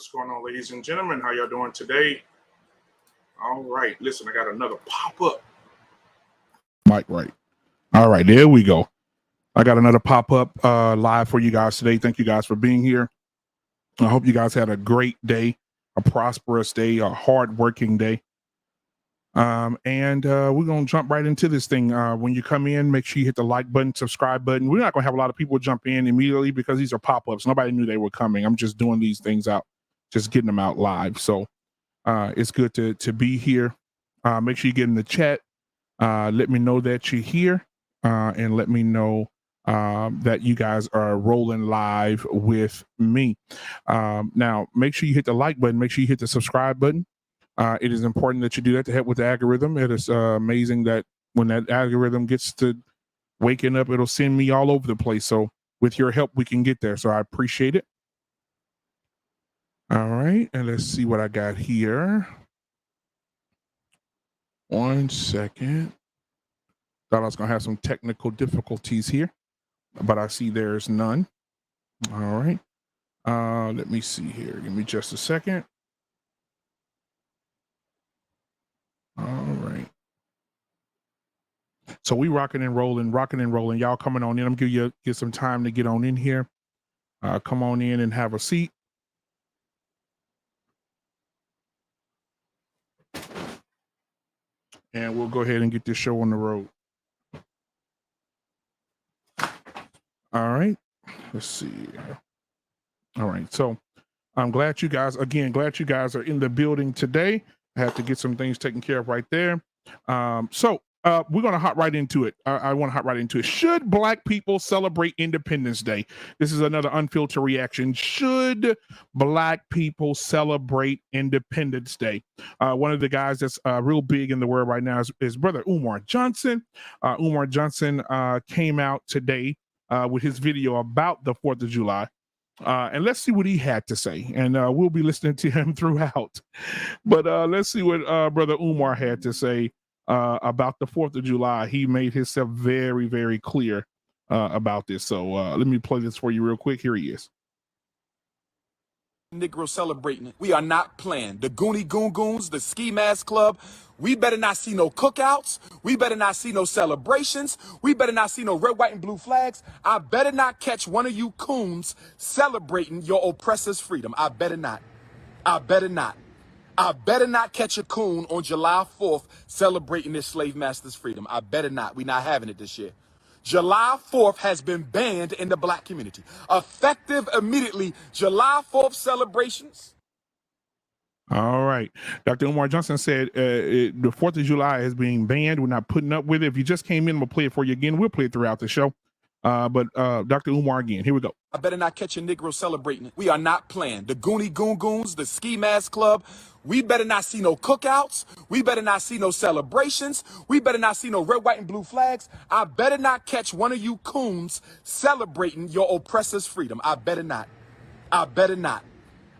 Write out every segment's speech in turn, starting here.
What's going on, ladies and gentlemen? How y'all doing today? All right. Listen, I got another pop-up. Mic right. All right, there we go. I got another pop-up live for you guys today. Thank you guys for being here. I hope you guys had a great day, a prosperous day, a hard-working day. We're going to jump right into this thing. When you come in, make sure you hit the like button, subscribe button. We're not going to have a lot of people jump in immediately because these are pop-ups. Nobody knew they were coming. I'm just doing these things out, just getting them out live. So it's good to be here. Make sure you get in the chat. Let me know that you're here and let me know that you guys are rolling live with me. Now, make sure you hit the like button. Make sure you hit the subscribe button. It is important that you do that to help with the algorithm. It is amazing that when that algorithm gets to waking up, it'll send me all over the place. So with your help, we can get there. So I appreciate it. All right. And let's see what I got here. 1 second. Thought I was going to have some technical difficulties here, but I see there's none. All right. Let me see here. Give me just a second. All right. So we rocking and rolling. Y'all coming on in. I'm gonna give you some time to get on in here. Come on in and have a seat. And we'll go ahead and get this show on the road. All right. Let's see. All right. So I'm glad you guys are in the building today. I have to get some things taken care of right there. So we're going to hop right into it. I want to hop right into it. Should Black people celebrate Independence Day? This is another unfiltered reaction. Should Black people celebrate Independence Day? One of the guys that's real big in the world right now is brother Umar Johnson. Umar Johnson came out today with his video about the 4th of July. And let's see what he had to say. And we'll be listening to him throughout. But let's see what Brother Umar had to say about the 4th of July. He made himself very, very clear about this. So let me play this for you real quick. Here he is. Negro celebrating it. We are not playing. The Goonie Goon Goons, the Ski Mask Club, we better not see no cookouts. We better not see no celebrations. We better not see no red, white, and blue flags. I better not catch one of you coons celebrating your oppressor's freedom. I better not. I better not. I better not catch a coon on July 4th celebrating this slave master's freedom. I better not. We're not having it this year. July 4th has been banned in the Black community. Effective immediately, July 4th celebrations. All right. Dr. Umar Johnson said the 4th of July is being banned. We're not putting up with it. If you just came in, we'll play it for you again. We'll play it throughout the show. But Dr. Umar again, here we go. I better not catch a Negro celebrating it. We are not playing. The Goonie Goon Goons, the Ski Mask Club, we better not see no cookouts. We better not see no celebrations. We better not see no red, white, and blue flags. I better not catch one of you coons celebrating your oppressor's freedom. I better not. I better not.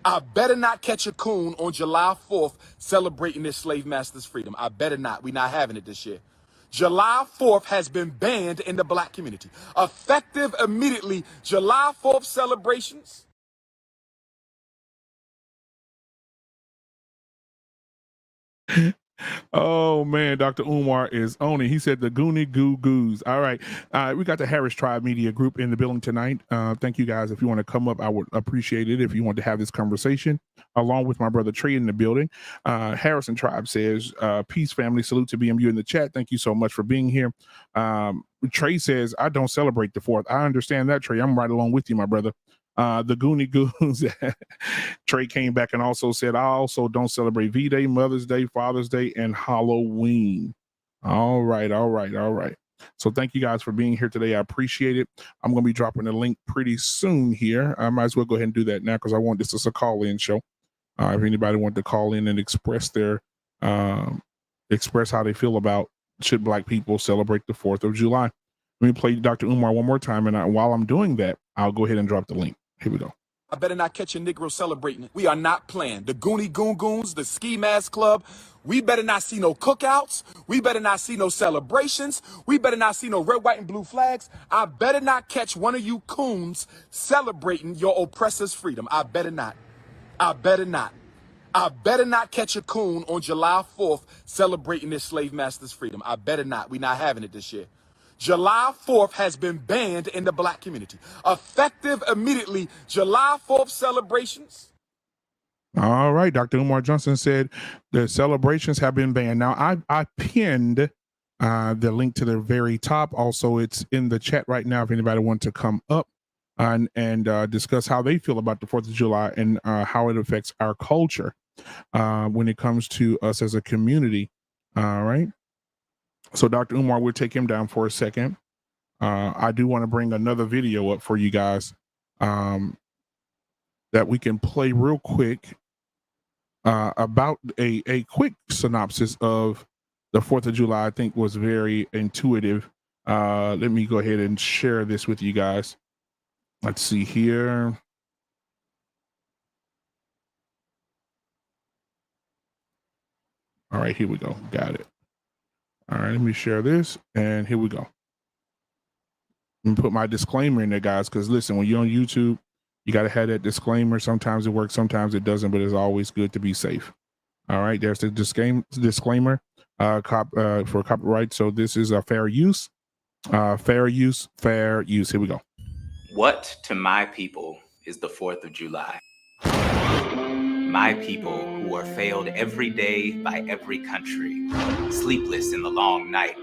I better not catch a coon on July 4th celebrating this slave master's freedom. I better not. We're not having it this year. July 4th has been banned in the Black community. Effective immediately, July 4th celebrations. Oh man, Dr. Umar is on it. He said the Goonie Goo Goos. All right. We got the Harris Tribe Media Group in the building tonight. Thank you guys. If you want to come up, I would appreciate it if you want to have this conversation along with my brother Trey in the building. Harrison Tribe says, peace family, salute to BMU in the chat. Thank you so much for being here. Trey says, I don't celebrate the 4th. I understand that, Trey. I'm right along with you, my brother. The Goonie Goons. Trey came back and also said, I also don't celebrate V-Day, Mother's Day, Father's Day, and Halloween. All right. So thank you guys for being here today. I appreciate it. I'm going to be dropping the link pretty soon here. I might as well go ahead and do that now because I want this as a call-in show. If anybody wants to call in and express their express how they feel about should Black people celebrate the 4th of July. Let me play Dr. Umar one more time, and while I'm doing that, I'll go ahead and drop the link. Here we go. I better not catch a Negro celebrating it. We are not playing. The Goonie Goon Goons, the Ski Mask Club, we better not see no cookouts. We better not see no celebrations. We better not see no red, white, and blue flags. I better not catch one of you coons celebrating your oppressor's freedom. I better not. I better not. I better not catch a coon on July 4th celebrating this slave master's freedom. I better not. We're not having it this year. July 4th has been banned in the black community. Effective immediately, July 4th celebrations. All right. Dr. Umar Johnson said the celebrations have been banned. Now, I pinned the link to the very top. Also, it's in the chat right now if anybody wants to come up and discuss how they feel about the 4th of July and how it affects our culture when it comes to us as a community. All right. So Dr. Umar, we'll take him down for a second. I do want to bring another video up for you guys that we can play real quick about a quick synopsis of the 4th of July. I think was very intuitive. Let me go ahead and share this with you guys. Let's see here. All right, here we go. Got it. All right, let me share this, and here we go. Let me put my disclaimer in there, guys, because listen, when you're on YouTube, you got to have that disclaimer. Sometimes it works, sometimes it doesn't, but it's always good to be safe. All right, there's the disclaimer for copyright. So this is a fair use. Fair use. Here we go. What to my people is the 4th of July? My people who are failed every day by every country, sleepless in the long night,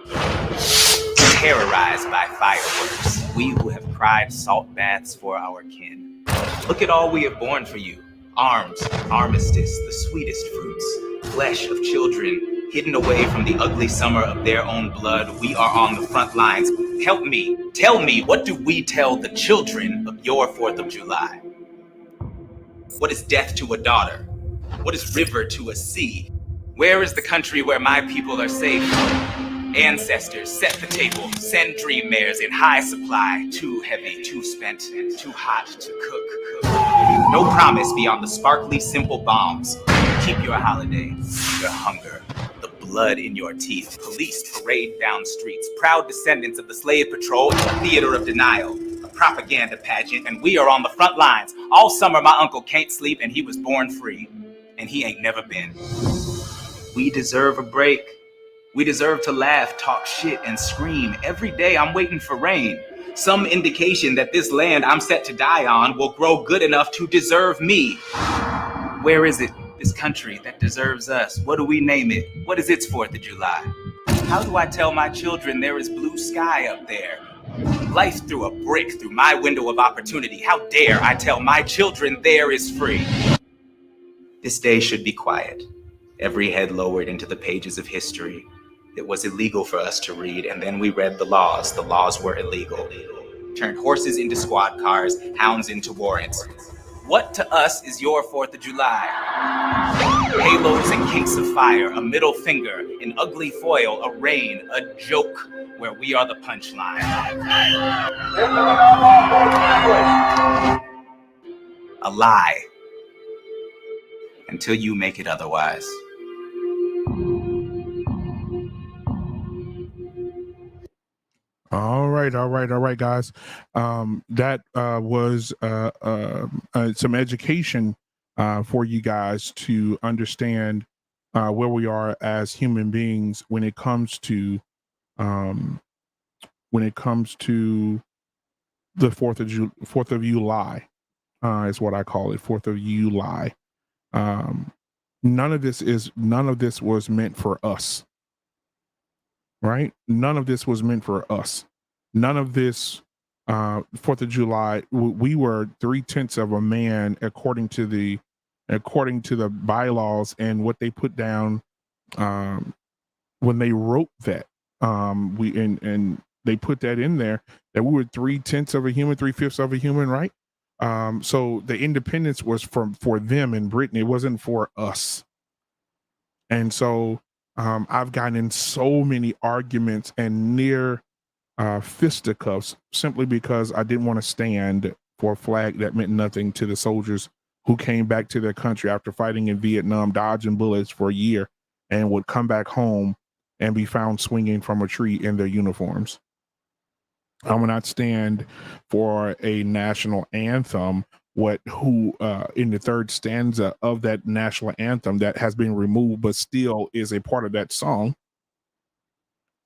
terrorized by fireworks, we who have cried salt baths for our kin. Look at all we have borne for you. Arms, armistice, the sweetest fruits, flesh of children, hidden away from the ugly summer of their own blood. We are on the front lines. Help me, tell me, what do we tell the children of your 4th of July? What is death to a daughter? What is river to a sea? Where is the country where my people are safe? Ancestors, set the table, send dream mares in high supply, too heavy, too spent, too hot to cook. No promise beyond the sparkly, simple bombs. Keep your holiday, your hunger, the blood in your teeth. Police parade down streets, proud descendants of the slave patrol, a theater of denial, a propaganda pageant, and we are on the front lines. All summer my uncle can't sleep and he was born free, and he ain't never been. We deserve a break. We deserve to laugh, talk shit, and scream. Every day I'm waiting for rain. Some indication that this land I'm set to die on will grow good enough to deserve me. Where is it, this country that deserves us? What do we name it? What is its 4th of July? How do I tell my children there is blue sky up there? Life threw a brick through my window of opportunity. How dare I tell my children there is free? This day should be quiet. Every head lowered into the pages of history. It was illegal for us to read, and then we read the laws. The laws were illegal. Turned horses into squad cars, hounds into warrants. What to us is your 4th of July? Halos and kinks of fire, a middle finger, an ugly foil, a rain, a joke where we are the punchline. A lie. Until you make it otherwise. All right, guys. That was some education for you guys to understand where we are as human beings when it comes to the 4th of July, is what I call it. 4th of July. None of this was meant for us. Right? None of this was meant for us. None of this 4th of July, we were 3/10 of a man according to the bylaws and what they put down when they wrote that. And they put that in there that we were 3/10 of a human, 3/5 of a human, right? So the independence was for them in Britain. It wasn't for us. And so I've gotten in so many arguments and near fisticuffs simply because I didn't want to stand for a flag that meant nothing to the soldiers who came back to their country after fighting in Vietnam, dodging bullets for a year, and would come back home and be found swinging from a tree in their uniforms. I will not stand for a national anthem who in the third stanza of that national anthem that has been removed but still is a part of that song.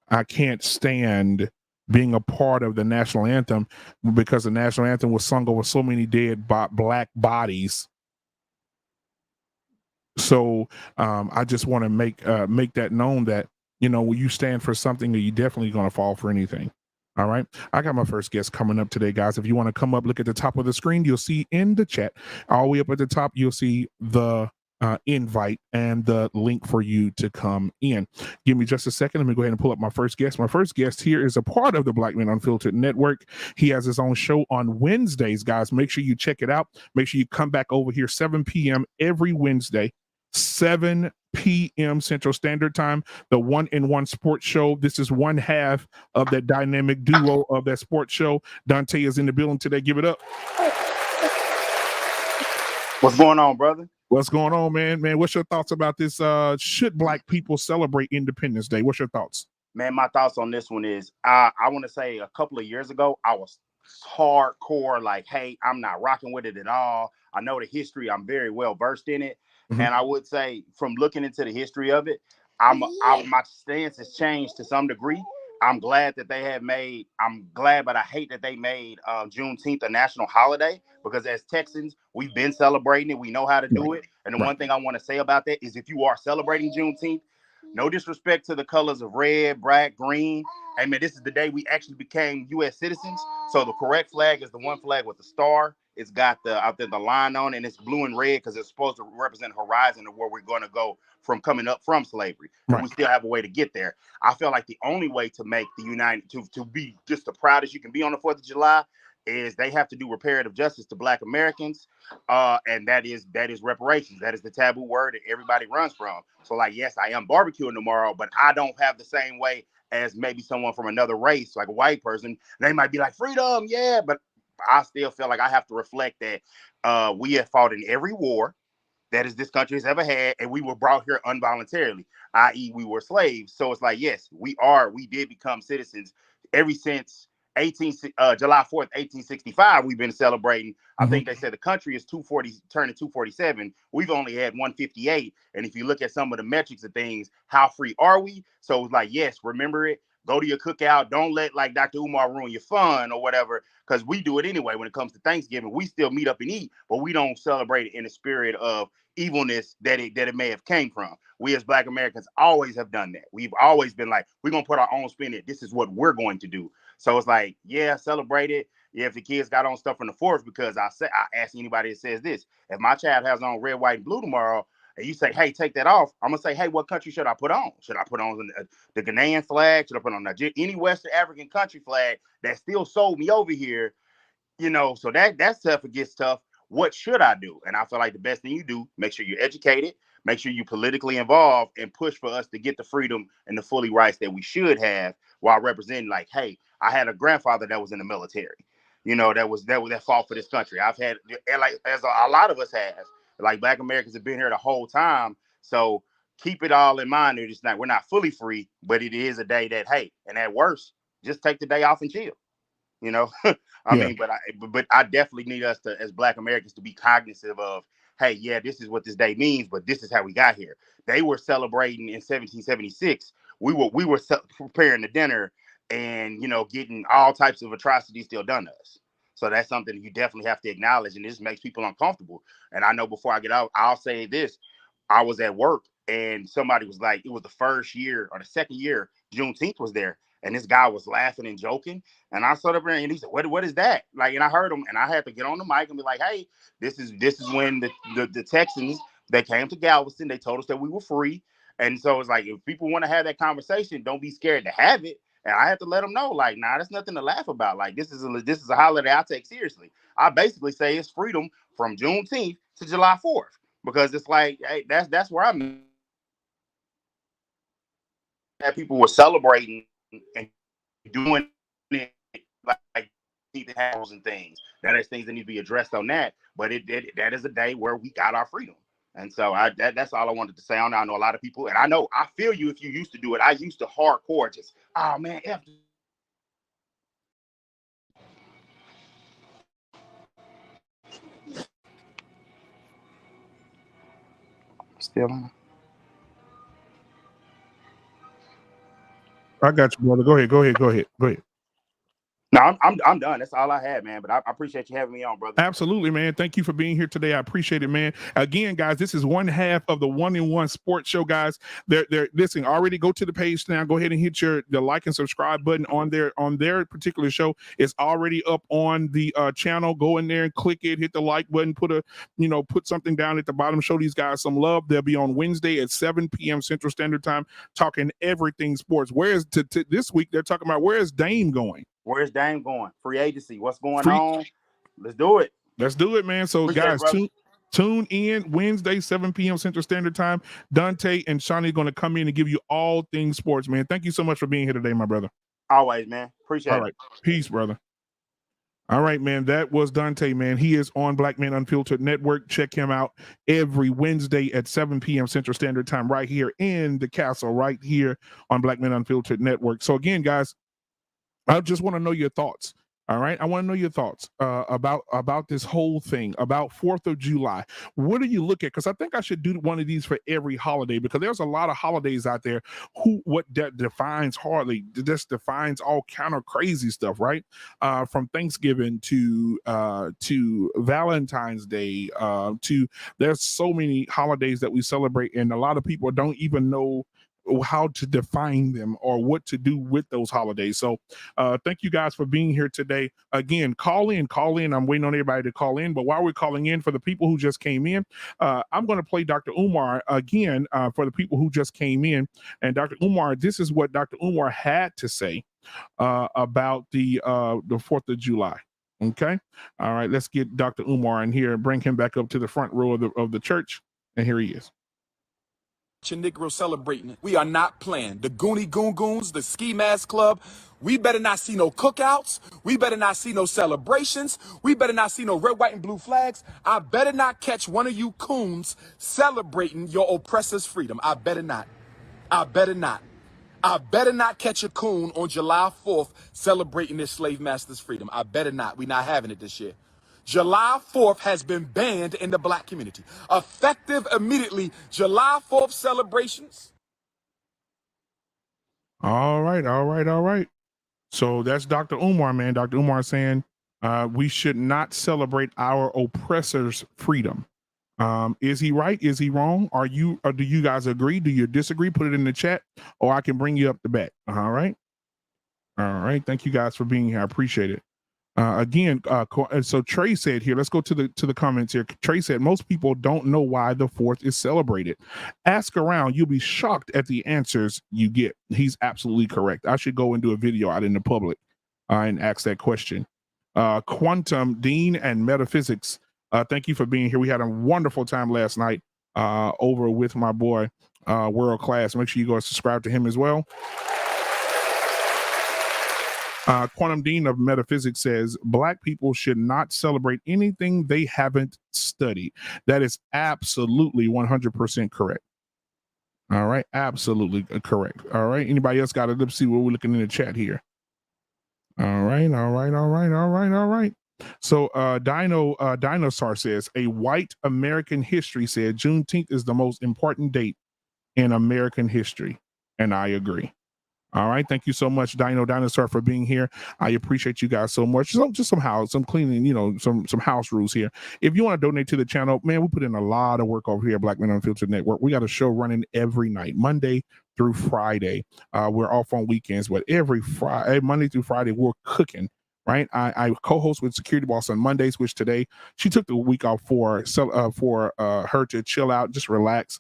I can't stand being a part of the national anthem because the national anthem was sung over so many dead black bodies. So I just want to make that known that, you know, when you stand for something, you're definitely going to fall for anything. All right. I got my first guest coming up today, guys. If you want to come up, look at the top of the screen, you'll see in the chat, all the way up at the top, you'll see the invite and the link for you to come in. Give me just a second. Let me go ahead and pull up my first guest. My first guest here is a part of the Black Men Unfiltered Network. He has his own show on Wednesdays, guys. Make sure you check it out. Make sure you come back over here 7 p.m. every Wednesday. 7 p.m. Central Standard Time, the 1-in-1 Sports Show. This is one half of that dynamic duo of that sports show. Dante is in the building today. Give it up. What's going on, brother? What's going on, man? Man, what's your thoughts about this? Should Black people celebrate Independence Day? What's your thoughts? Man, my thoughts on this one is, I want to say a couple of years ago, I was hardcore, like, hey, I'm not rocking with it at all. I know the history. I'm very well versed in it. Mm-hmm. And I would say from looking into the history of it, my stance has changed to some degree. I'm glad that they have made, but I hate that they made Juneteenth a national holiday, because as Texans, we've been celebrating it. We know how to do it. And the one thing I want to say about that is, if you are celebrating Juneteenth, no disrespect to the colors of red, black, green. Hey, man, this is the day we actually became U.S. citizens. So the correct flag is the one flag with the star. It's got the line on it, and it's blue and red because it's supposed to represent horizon of where we're going to go from coming up from slavery. But we still have a way to get there. I feel like the only way to make the United to be just the proudest you can be on the 4th of July is they have to do reparative justice to Black Americans, and that is reparations. That is the taboo word that everybody runs from. So, like, yes, I am barbecuing tomorrow, but I don't have the same way as maybe someone from another race, like a white person. They might be like, freedom, yeah, but I still feel like I have to reflect that we have fought in every war that this country has ever had, and we were brought here involuntarily, i.e. we were slaves. So it's like, yes, we did become citizens ever since July 4th, 1865. We've been celebrating. I think they said the country is 240, turning 247. We've only had 158. And if you look at some of the metrics of things, how free are we? So it's like, yes, remember it. Go to your cookout. Don't let like Dr. Umar ruin your fun or whatever, because we do it anyway. When it comes to Thanksgiving, we still meet up and eat, but we don't celebrate it in the spirit of evilness that it may have came from. We as Black Americans always have done that. We've always been like, we're going to put our own spin in it. This is what we're going to do. So it's like, yeah, celebrate it. Yeah, if the kids got on stuff from the 4th, because I ask anybody that says this, if my child has on red, white, and blue tomorrow, and you say, hey, take that off, I'm going to say, hey, what country should I put on? Should I put on the Ghanaian flag? Should I put on any Western African country flag that still sold me over here? You know, so that's tough. It gets tough. What should I do? And I feel like the best thing you do, make sure you're educated, make sure you're politically involved, and push for us to get the freedom and the fully rights that we should have, while representing, like, hey, I had a grandfather that was in the military, you know, that fought for this country. I've had, like, as a lot of us have, like, Black Americans have been here the whole time. So keep it all in mind. We're not fully free, but it is a day that, hey, and at worst, just take the day off and chill. You know, I mean, but I definitely need us to, as Black Americans, to be cognizant of, hey, yeah, this is what this day means, but this is how we got here. They were celebrating in 1776. We were preparing the dinner and, you know, getting all types of atrocities still done to us. So that's something you definitely have to acknowledge, and this makes people uncomfortable. And I know before I get out, I'll say this. I was at work and somebody was like, it was the first year or the second year Juneteenth was there. And this guy was laughing and joking. And I stood up there and he said, what is that? Like, and I heard him, and I had to get on the mic and be like, hey, this is when the Texans, they came to Galveston. They told us that we were free. And so it's like, if people want to have that conversation, don't be scared to have it. And I have to let them know, like, nah, there's nothing to laugh about. Like, this is a holiday I take seriously. I basically say it's freedom from Juneteenth to July 4th, because it's like, hey, that's where I'm at. People were celebrating and doing it like and things. That is things that need to be addressed on that. But that is a day where we got our freedom. And so that's all I wanted to say on that. I know a lot of people, and I know I feel you if you used to do it. I used to hardcore just, oh man, F. Still on? I got you, brother. Go ahead. No, I'm done. That's all I had, man. But I appreciate you having me on, brother. Absolutely, man. Thank you for being here today. I appreciate it, man. Again, guys, this is one half of the 1-in-1 sports show, guys. Listen, already go to the page now. Go ahead and hit the like and subscribe button on their particular show. It's already up on the channel. Go in there and click it, hit the like button, put something down at the bottom, show these guys some love. They'll be on Wednesday at 7 p.m. Central Standard Time talking everything sports. Whereas this week they're talking about where is Dame going? Where's Dame going? Free agency. What's going on? Let's do it. Let's do it, man. So, Appreciate guys, tune in Wednesday, 7 p.m. Central Standard Time. Dante and Shawnee are going to come in and give you all things sports, man. Thank you so much for being here today, my brother. Always, man. Appreciate it. All right. Peace, brother. All right, man. That was Dante, man. He is on Black Men Unfiltered Network. Check him out every Wednesday at 7 p.m. Central Standard Time right here in the castle, right here on Black Men Unfiltered Network. So, again, guys, I just want to know your thoughts. All right. I want to know your thoughts about this whole thing, about 4th of July. What do you look at? Because I think I should do one of these for every holiday, because there's a lot of holidays out there that defines all kind of crazy stuff, right? From Thanksgiving to Valentine's Day, there's so many holidays that we celebrate, and a lot of people don't even know how to define them or what to do with those holidays. So thank you guys for being here today. Again, call in. I'm waiting on everybody to call in, but while we're calling in, for the people who just came in, I'm going to play Dr. Umar again for the people who just came in. And Dr. Umar, this is what Dr. Umar had to say about the 4th of July. Okay. All right, let's get Dr. Umar in here and bring him back up to the front row of the church. And here he is. Negro celebrating it. We are not playing. The Goonie Goon Goons, the Ski Mask Club, we better not see no cookouts. We better not see no celebrations. We better not see no red, white, and blue flags. I better not catch one of you coons celebrating your oppressor's freedom. I better not. I better not. I better not catch a coon on July 4th celebrating their slave master's freedom. I better not. We're not having it this year. July 4th has been banned in the black community. Effective immediately, July 4th celebrations. All right. So that's Dr. Umar, man. Dr. Umar saying we should not celebrate our oppressor's freedom. Is he right? Is he wrong? Do you guys agree? Do you disagree? Put it in the chat, or I can bring you up the bat. All right. Thank you guys for being here. I appreciate it. So Trey said here, let's go to the comments here. Trey said most people don't know why the 4th is celebrated. Ask around, you'll be shocked at the answers you get. He's absolutely correct. I should go and do a video out in the public and ask that question. Quantum, Dean, and Metaphysics, thank you for being here. We had a wonderful time last night over with my boy World Class. Make sure you go and subscribe to him as well. Quantum Dean of Metaphysics says black people should not celebrate anything they haven't studied. That is absolutely 100% correct. All right, absolutely correct. All right, anybody else got it? Let's see what we're looking in the chat here. All right. So Dinosaur says a white American history said Juneteenth is the most important date in American history, and I agree. All right. Thank you so much, Dinosaur, for being here. I appreciate you guys so much. So just some cleaning, some house rules here. If you want to donate to the channel, man, we put in a lot of work over here at Black Men Unfiltered Network. We got a show running every night, Monday through Friday. We're off on weekends, but every Friday, Monday through Friday, we're cooking. Right, I co-host with Security Boss on Mondays, which today she took the week off for her to chill out, just relax.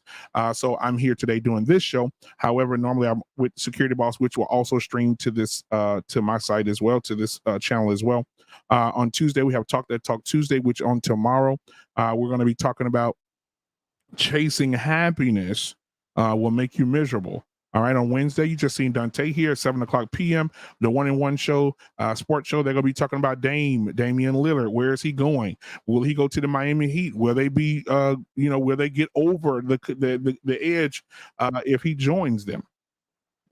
So I'm here today doing this show. However, normally I'm with Security Boss, which will also stream to this to my site as well, to this channel as well. On Tuesday we have Talk That Talk Tuesday, which on tomorrow we're going to be talking about chasing happiness will make you miserable. All right, on Wednesday, you just seen Dante here at 7:00 p.m. The 1-in-1 show, sports show. They're gonna be talking about Damian Lillard. Where is he going? Will he go to the Miami Heat? Will they be, will they get over the edge if he joins them?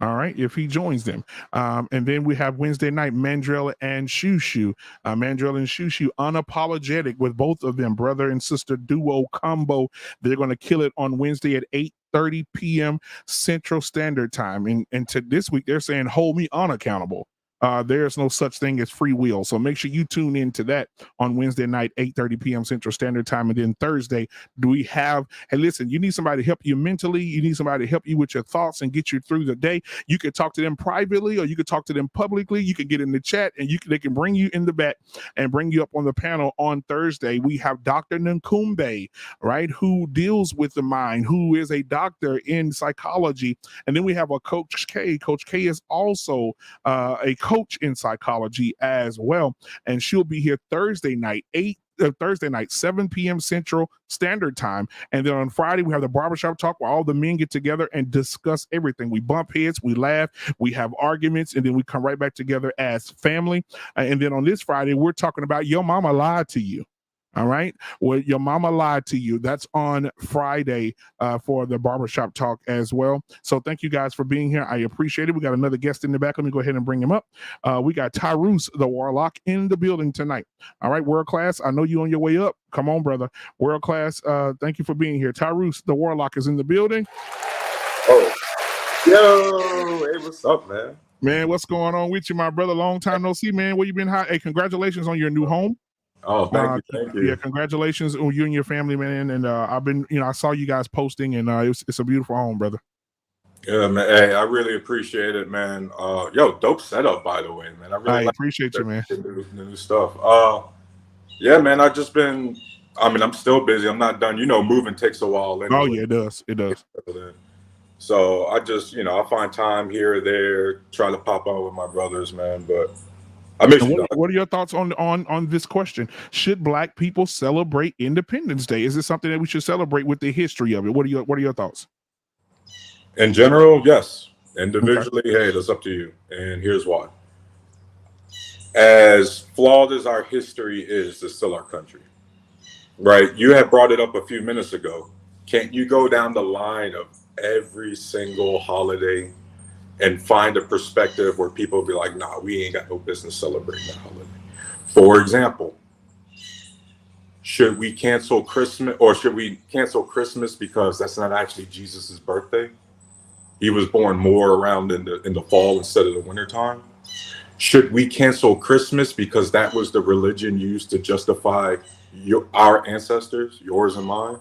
All right, if he joins them. And then we have Wednesday night, Mandrell and Shushu. Mandrell and Shushu, unapologetic with both of them, brother and sister duo combo. They're going to kill it on Wednesday at 8:30 p.m. Central Standard Time. And to this week, they're saying, hold me unaccountable. There's no such thing as free will. So make sure you tune into that on Wednesday night, 8:30 p.m. Central Standard Time. And then Thursday, hey, listen, you need somebody to help you mentally. You need somebody to help you with your thoughts and get you through the day. You can talk to them privately or you can talk to them publicly. You can get in the chat and they can bring you in the back and bring you up on the panel on Thursday. We have Dr. Nkumbe, right, who deals with the mind, who is a doctor in psychology. And then we have a Coach K. Coach K is also a coach in psychology as well, and she'll be here Thursday night, 7 p.m. Central Standard Time. And then on Friday, we have the barbershop talk where all the men get together and discuss everything. We bump heads, we laugh, we have arguments, and then we come right back together as family. And then on this Friday, we're talking about your mama lied to you. All right. Well, your mama lied to you. That's on Friday for the barbershop talk as well. So thank you guys for being here. I appreciate it. We got another guest in the back. Let me go ahead and bring him up. We got Tyrus, the Warlock, in the building tonight. All right, World Class. I know you on your way up. Come on, brother. World Class. Thank you for being here. Tyrus, the Warlock, is in the building. Oh, yo, hey, what's up, man? Man, what's going on with you, my brother? Long time no see, man. Where you been? Hey, congratulations on your new home. Oh, thank you. Yeah, congratulations on you and your family, man. And I've been, I saw you guys posting, and it's a beautiful home, brother. Yeah, man. Hey, I really appreciate it, man. Dope setup, by the way, man. I appreciate you, man. The new stuff. Yeah, man. I'm still busy. I'm not done. Moving takes a while. Anyway. Oh yeah, it does. It does. So I just, I find time here or there, try to pop out with my brothers, man. But I miss you. What are your thoughts on this question? Should Black people celebrate Independence Day? Is it something that we should celebrate with the history of it? What are your thoughts? In general, yes. Individually, Hey, that's up to you. And here's why. As flawed as our history is, it's still our country. Right? You had brought it up a few minutes ago. Can't you go down the line of every single holiday and find a perspective where people be like, nah, we ain't got no business celebrating that holiday? For example, should we cancel Christmas, or should we cancel Christmas because that's not actually Jesus's birthday? He was born more around in the fall instead of the wintertime. Should we cancel Christmas because that was the religion used to justify our ancestors, yours and mine,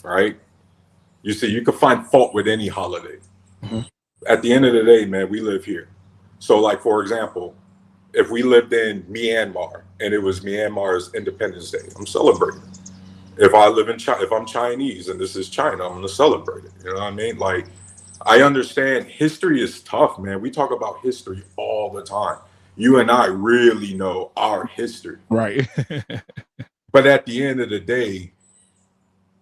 right? You see, you can find fault with any holiday. Mm-hmm. At the end of the day, man, we live here. So, like, for example, if we lived in Myanmar and it was Myanmar's Independence Day, I'm celebrating. If I live in China, if I'm Chinese and this is China, I'm going to celebrate it. You know what I mean? Like, I understand history is tough, man. We talk about history all the time. You and I really know our history. Right. But at the end of the day,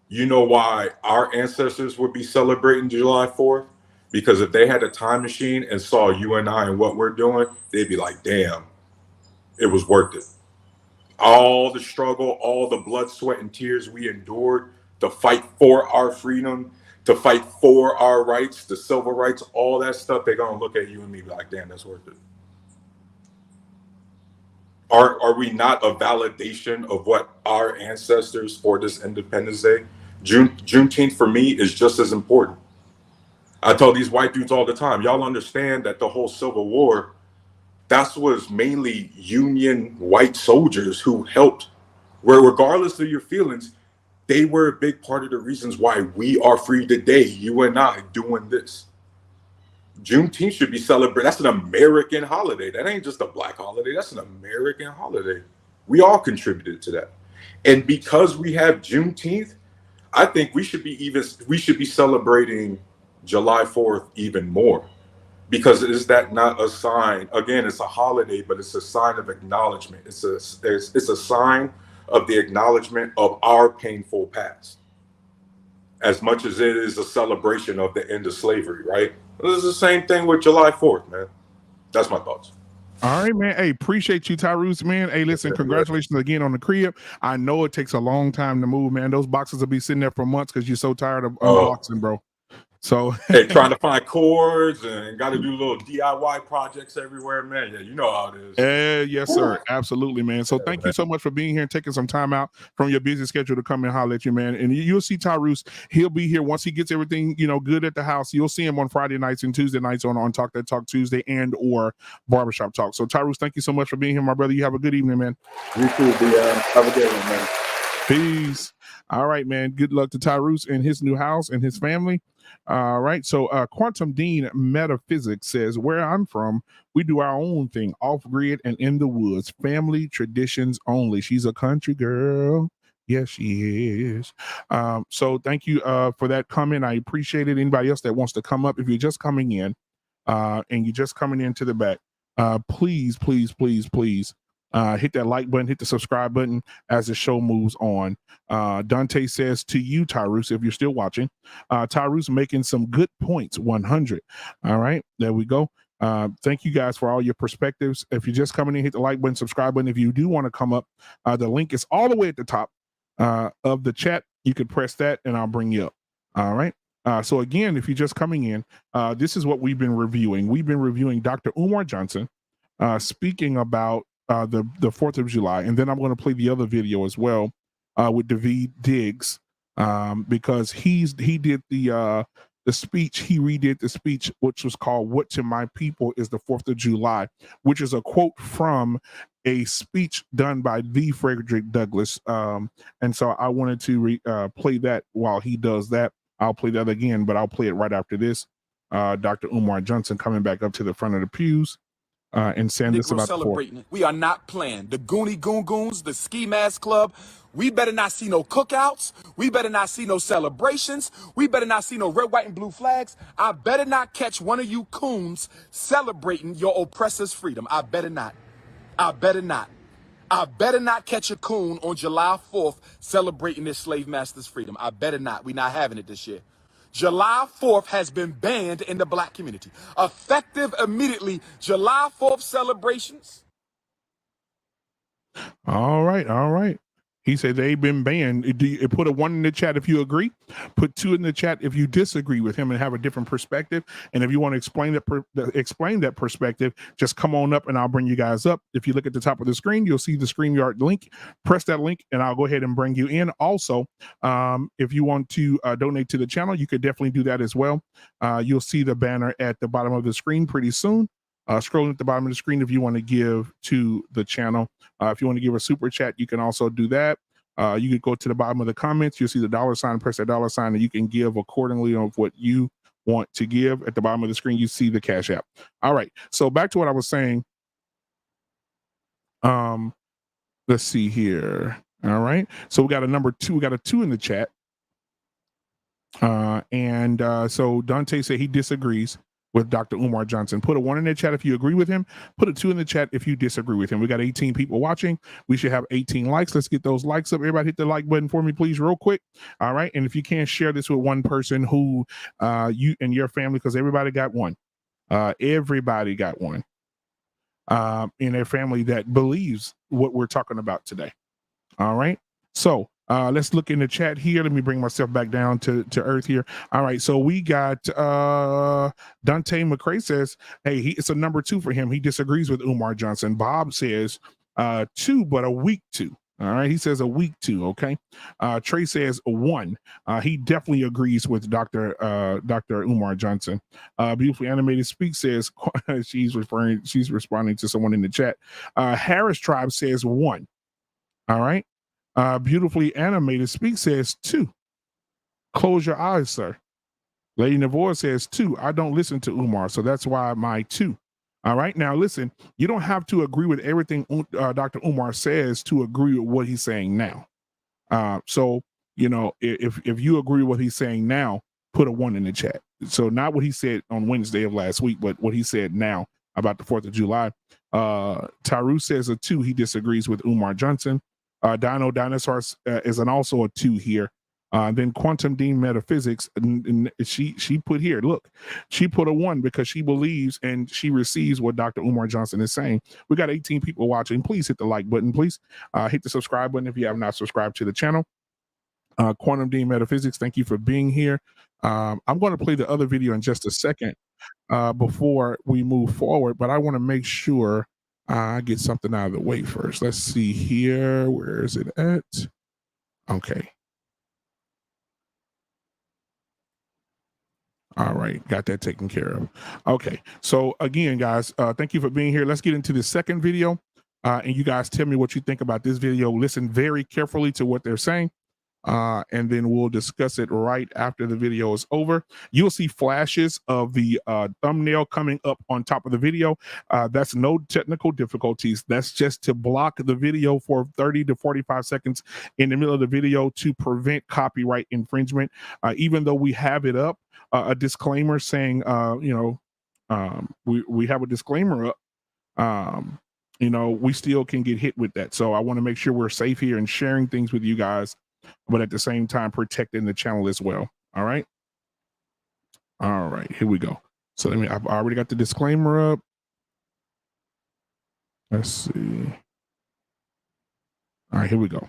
you know why our ancestors would be celebrating July 4th? Because if they had a time machine and saw you and I and what we're doing, they'd be like, damn, it was worth it. All the struggle, all the blood, sweat, and tears we endured to fight for our freedom, to fight for our rights, the civil rights, all that stuff, they're going to look at you and me like, damn, that's worth it. Are we not a validation of what our ancestors for this Independence Day? Juneteenth for me is just as important. I tell these white dudes all the time, y'all understand that the whole Civil War, that was mainly Union white soldiers who helped, where regardless of your feelings, they were a big part of the reasons why we are free today, you and I doing this. Juneteenth should be celebrated. That's an American holiday. That ain't just a Black holiday. That's an American holiday. We all contributed to that. And because we have Juneteenth, I think we should be celebrating July 4th even more. Because is that not a sign? Again, it's a holiday, but it's a sign of acknowledgement. It's a sign of the acknowledgement of our painful past, as much as it is a celebration of the end of slavery, right? This is the same thing with July 4th, man. That's my thoughts. All right, man. Hey, appreciate you, Tyrus, man. Hey, listen, congratulations again on the crib. I know it takes a long time to move, man. Those boxes will be sitting there for months because you're so tired of unboxing, bro. So hey, trying to find chords and got to do little DIY projects everywhere, man. Yeah, you know how it is. yes, sir. Absolutely, man. So thank you so much for being here and taking some time out from your busy schedule to come and holler at you, man. And you'll see Tyrus. He'll be here once he gets everything, good at the house. You'll see him on Friday nights and Tuesday nights on Talk That Talk Tuesday and or Barbershop Talk. So Tyrus, thank you so much for being here, my brother. You have a good evening, man. You too, Dion. Have a good one, man. Peace. All right, man. Good luck to Tyrus and his new house and his family. All right. So Quantum Dean Metaphysics says, where I'm from, we do our own thing, off grid and in the woods, family traditions only. She's a country girl. Yes, she is. So thank you for that comment. I appreciate it. Anybody else that wants to come up, if you're just coming in and you're just coming into the back, please, please, please, please. Hit that like button, hit the subscribe button as the show moves on. Dante says to you, Tyrus, if you're still watching, Tyrus making some good points, 100. All right, there we go. Thank you guys for all your perspectives. If you're just coming in, hit the like button, subscribe button. If you do want to come up, the link is all the way at the top of the chat. You could press that and I'll bring you up. All right. So again, if you're just coming in, this is what we've been reviewing. We've been reviewing Dr. Umar Johnson speaking about the 4th of July, and then I'm going to play the other video as well with David Diggs because he did the speech. He redid the speech, which was called "What to My People is the 4th of July," which is a quote from a speech done by the Frederick Douglass. And so I wanted to play that while he does that. I'll play that again, but I'll play it right after this. Dr. Umar Johnson coming back up to the front of the pews. And saying this about celebrating it. We are not playing. The Goonie Goon Goons, the Ski Mask Club. We better not see no cookouts. We better not see no celebrations. We better not see no red, white, and blue flags. I better not catch one of you coons celebrating your oppressor's freedom. I better not. I better not. I better not catch a coon on July 4th celebrating their slave master's freedom. I better not. We're not having it this year. July 4th has been banned in the black community. Effective immediately, July 4th celebrations. All right, all right. He said they've been banned. Put a 1 in the chat if you agree. Put 2 in the chat if you disagree with him and have a different perspective. And if you want to explain that perspective, just come on up and I'll bring you guys up. If you look at the top of the screen, you'll see the StreamYard link. Press that link and I'll go ahead and bring you in. Also, if you want to donate to the channel, you could definitely do that as well. You'll see the banner at the bottom of the screen pretty soon. Scrolling at the bottom of the screen if you want to give to the channel. If you want to give a super chat, you can also do that. You could go to the bottom of the comments. You'll see the $, press that $, and you can give accordingly of what you want to give. At the bottom of the screen, you see the Cash App. All right. So back to what I was saying. Let's see here. All right. So we got a number 2. We got a 2 in the chat. So Dante said he disagrees with Dr. Umar Johnson. Put a 1 in the chat if you agree with him. Put a 2 in the chat if you disagree with him. We got 18 people watching. We should have 18 likes. Let's get those likes up. Everybody hit the like button for me, please, real quick. All right. And if you can, share this with one person who you and your family, because everybody got one. Everybody got one in their family that believes what we're talking about today. All right. So let's look in the chat here. Let me bring myself back down to earth here. All right. So we got Dante McCrae says, hey, it's a number 2 for him. He disagrees with Umar Johnson. Bob says 2, but a weak 2. All right. He says a weak 2. Okay. Trey says 1. He definitely agrees with Dr. Umar Johnson. Beautifully Animated Speak says she's responding to someone in the chat. Harris Tribe says 1. All right. Beautifully Animated Speak says 2. Close your eyes, sir. Lady Navor says 2. I don't listen to Umar, so that's why my 2. All right. Now, listen, you don't have to agree with everything Dr. Umar says to agree with what he's saying now. So, if you agree with what he's saying now, put a 1 in the chat. So not what he said on Wednesday of last week, but what he said now about the 4th of July. Taru says a 2. He disagrees with Umar Johnson. Dino Dinosaurs is also a 2 here. Then Quantum Dean Metaphysics, and she put here, look, she put a 1 because she believes and she receives what Dr. Umar Johnson is saying. We got 18 people watching. Please hit the like button, please. Hit the subscribe button if you have not subscribed to the channel. Quantum Dean Metaphysics, thank you for being here. I'm going to play the other video in just a second before we move forward, but I want to make sure I get something out of the way first. Let's see here. Where is it at? Okay. All right, got that taken care of. Okay, so again, guys, thank you for being here. Let's get into the second video, and you guys tell me what you think about this video. Listen very carefully to what they're saying, and then we'll discuss it right after the video is over. You'll see flashes of the thumbnail coming up on top of the video. That's no technical difficulties. That's just to block the video for 30 to 45 seconds in the middle of the video to prevent copyright infringement. Even though we have it up, a disclaimer saying, we have a disclaimer up. We still can get hit with that. So I want to make sure we're safe here and sharing things with you guys, but at the same time protecting the channel as well. All right, here we go. So I've already got the disclaimer up. Let's see. All right, here we go.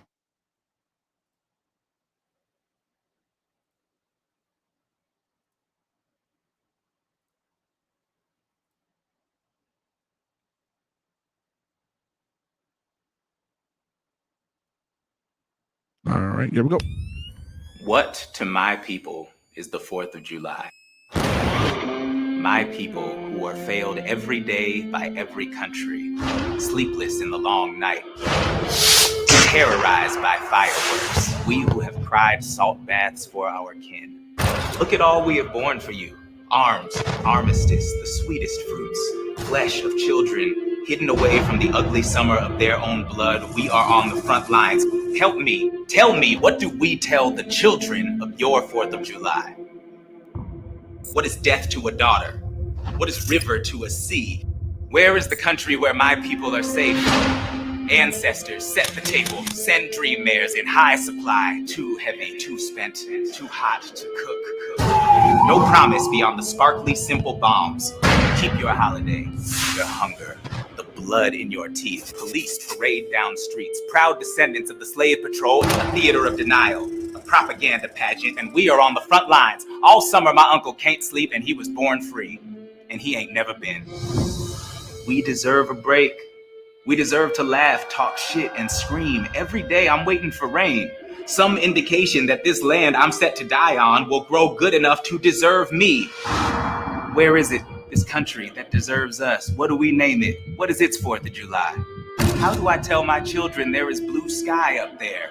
All right, here we go. What to my people is the 4th of July? My people who are failed every day by every country, sleepless in the long night, terrorized by fireworks. We who have cried salt baths for our kin. Look at all we have borne for you. Arms, armistice, the sweetest fruits, flesh of children, hidden away from the ugly summer of their own blood. We are on the front lines. Help me, tell me, what do we tell the children of your 4th of July? What is death to a daughter? What is river to a sea? Where is the country where my people are safe? Ancestors, set the table, send dream mares in high supply, too heavy, too spent, too hot to cook. No promise beyond the sparkly, simple bombs. Keep your holiday, your hunger, the blood in your teeth. Police parade down streets, proud descendants of the slave patrol, a theater of denial, a propaganda pageant, and we are on the front lines. All summer my uncle can't sleep and he was born free, and he ain't never been. We deserve a break. We deserve to laugh, talk shit, and scream. Every day I'm waiting for rain. Some indication that this land I'm set to die on will grow good enough to deserve me. Where is it, this country that deserves us? What do we name it? What is its 4th of July? How do I tell my children there is blue sky up there?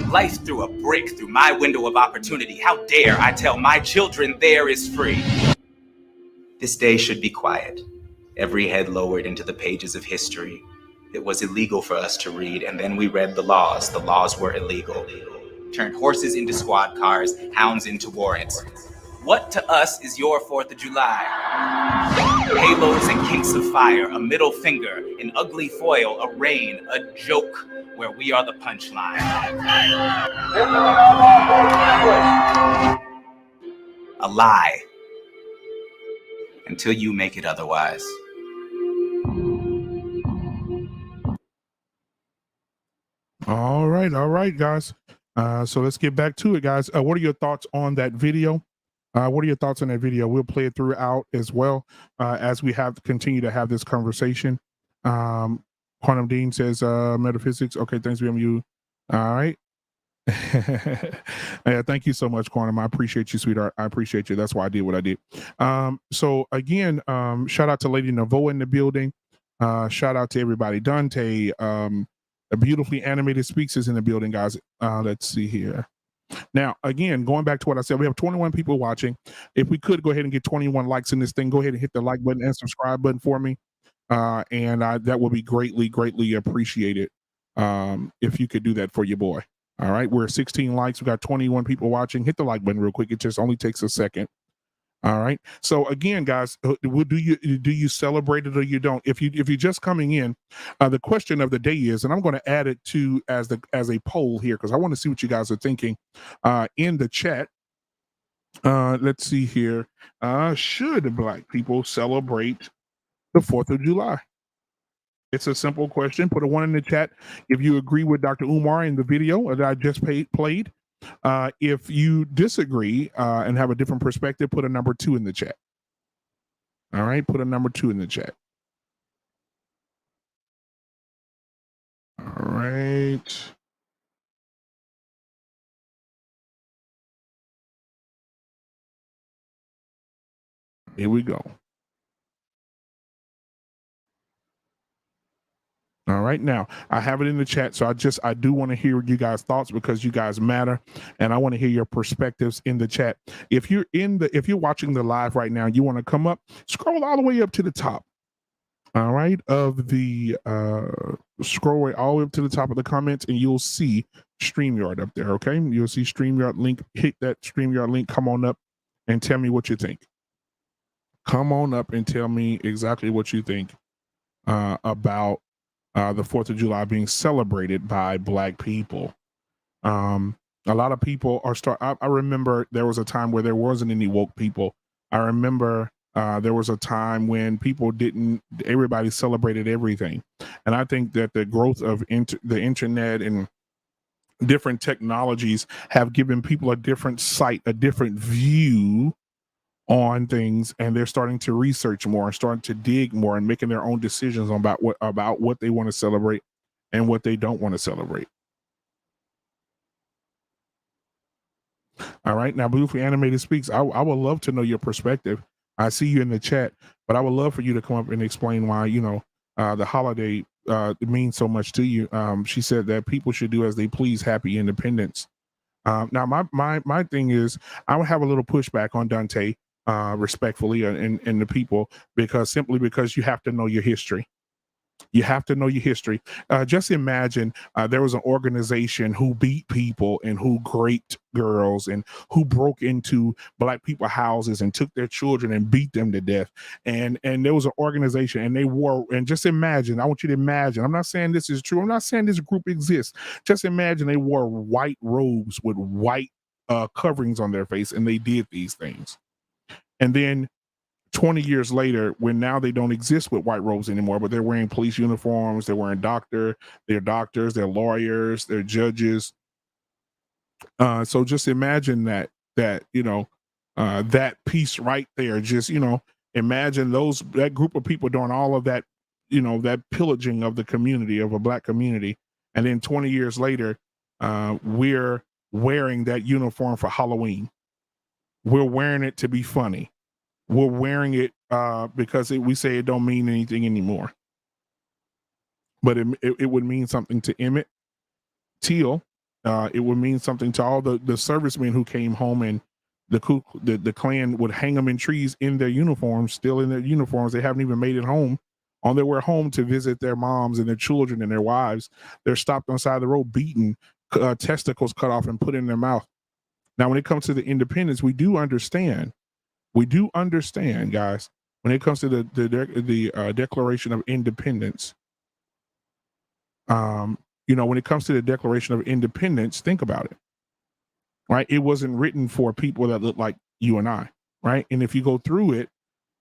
Life threw a brick through my window of opportunity. How dare I tell my children there is free? This day should be quiet. Every head lowered into the pages of history. It was illegal for us to read, and then we read the laws. The laws were illegal. Turned horses into squad cars, hounds into warrants. What to us is your 4th of July? Halos and kinks of fire, a middle finger, an ugly foil, a rain, a joke, where we are the punchline. A lie. Until you make it otherwise. All right, guys. So let's get back to it, guys. What are your thoughts on that video? What are your thoughts on that video? We'll play it throughout as well as we continue to have this conversation. Quantum Dean says metaphysics. Okay, thanks for you. All right. Yeah, thank you so much, Quantum. I appreciate you, sweetheart. I appreciate you. That's why I did what I did. So again, shout out to Lady Navoa in the building. Shout out to everybody. Dante, a beautifully animated Speaks is in the building, guys. Let's see here. Now, again, going back to what I said, we have 21 people watching. If we could go ahead and get 21 likes in this thing, go ahead and hit the like button and subscribe button for me. And that will be greatly appreciated if you could do that for your boy. All right, we're 16 likes. We got 21 people watching. Hit the like button real quick. It just only takes a second. All right. So again, guys, do you celebrate it or you don't? If you're just coming in, the question of the day is, and I'm going to add it to as a poll here because I want to see what you guys are thinking in the chat. Let's see here. Should Black people celebrate the 4th of July? It's a simple question. Put a 1 in the chat if you agree with Dr. Umar in the video that I just played. If you disagree and have a different perspective, put a number 2 in the chat. All right, put a number 2 in the chat. All right. Here we go. All right, now I have it in the chat, so I do want to hear you guys' thoughts because you guys matter, and I want to hear your perspectives in the chat. If you're watching the live right now, you want to come up, scroll all the way up to the top. All right, of the scroll way all the way up to the top of the comments, and you'll see StreamYard up there. Okay, you'll see StreamYard link. Hit that StreamYard link. Come on up and tell me what you think. Come on up and tell me exactly what you think about the 4th of July being celebrated by Black people. A lot of people are I remember there was a time where there wasn't any woke people. I remember there was a time when everybody celebrated everything. And I think that the growth of the internet and different technologies have given people a different sight, a different view on things, and they're starting to research more and starting to dig more and making their own decisions about what they want to celebrate and what they don't want to celebrate. All right, now Beautifully Animated Speaks. I would love to know your perspective. I see you in the chat, but I would love for you to come up and explain why the holiday means so much to you. She said that people should do as they please. Happy Independence. Now my thing is, I would have a little pushback on Dante. Respectfully, and the people, because you have to know your history. You have to know your history. Just imagine there was an organization who beat people and who raped girls and who broke into Black people houses and took their children and beat them to death. And there was an organization, and they wore, and just imagine, I want you to imagine, I'm not saying this is true, I'm not saying this group exists. Just imagine they wore white robes with white coverings on their face, and they did these things. And then 20 years later, when now they don't exist with white robes anymore, but they're wearing police uniforms, they're wearing doctors, they're lawyers, they're judges. So just imagine that piece right there. Just, imagine that group of people doing all of that, that pillaging of the community, of a Black community. And then 20 years later, we're wearing that uniform for Halloween. We're wearing it to be funny. We're wearing it because we say it don't mean anything anymore. But it would mean something to Emmett Till. It would mean something to all the servicemen who came home, and the Klan would hang them in trees in their uniforms, still in their uniforms. They haven't even made it home. On their way home to visit their moms and their children and their wives, they're stopped on the side of the road, beaten, testicles cut off and put in their mouth. Now, when it comes to the independence, we do understand, guys, when it comes to the Declaration of Independence, when it comes to the Declaration of Independence, think about it, right? It wasn't written for people that look like you and I, right? And if you go through it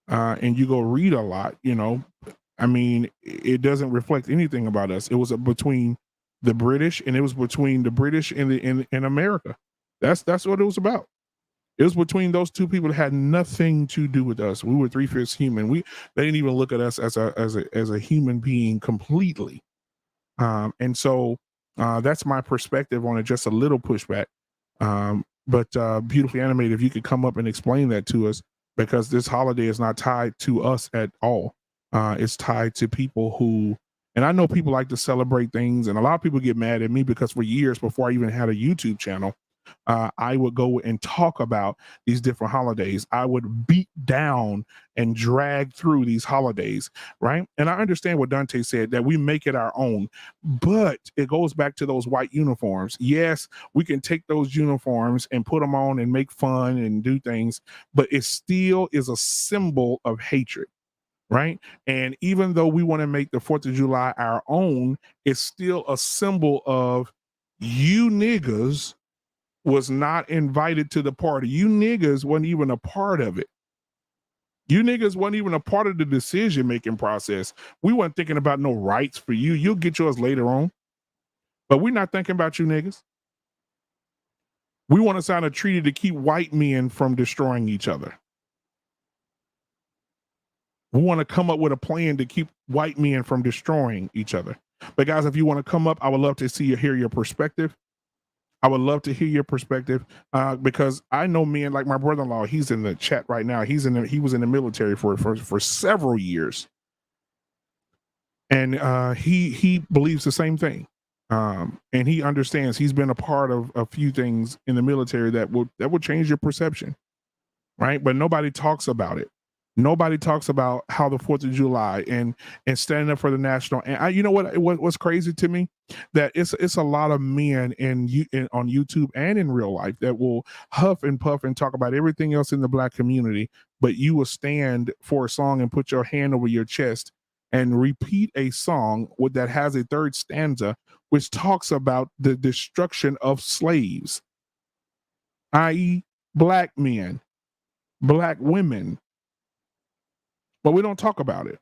and you go read a lot, it doesn't reflect anything about us. It was between the British, and it was between the British and in America. That's what it was about. It was between those two people that had nothing to do with us. We were 3/5 human. They didn't even look at us as a human being completely. And so that's my perspective on it. Just a little pushback. But Beautifully Animated, if you could come up and explain that to us, because this holiday is not tied to us at all. It's tied to people who, and I know people like to celebrate things, and a lot of people get mad at me because for years before I even had a YouTube channel, I would go and talk about these different holidays. I would beat down and drag through these holidays, right? And I understand what Dante said, that we make it our own, but it goes back to those white uniforms. Yes, we can take those uniforms and put them on and make fun and do things, but it still is a symbol of hatred, right? And even though we want to make the 4th of July our own, it's still a symbol of you niggas was not invited to the party. You niggas wasn't even a part of it. You niggas wasn't even a part of the decision-making process. We weren't thinking about no rights for you. You'll get yours later on. But we're not thinking about you niggas. We want to sign a treaty to keep white men from destroying each other. We want to come up with a plan to keep white men from destroying each other. But guys, if you want to come up, I would love to hear your perspective. I would love to hear your perspective because I know men like my brother-in-law. He's in the chat right now. He was in the military for several years, and he believes the same thing. And he understands. He's been a part of a few things in the military that will change your perception, right? But nobody talks about it. Nobody talks about how the 4th of July and standing up for the national. And you know what's crazy to me, that it's a lot of men on YouTube and in real life that will huff and puff and talk about everything else in the Black community, but you will stand for a song and put your hand over your chest and repeat a song that has a third stanza which talks about the destruction of slaves, i.e., Black men, Black women. But we don't talk about it,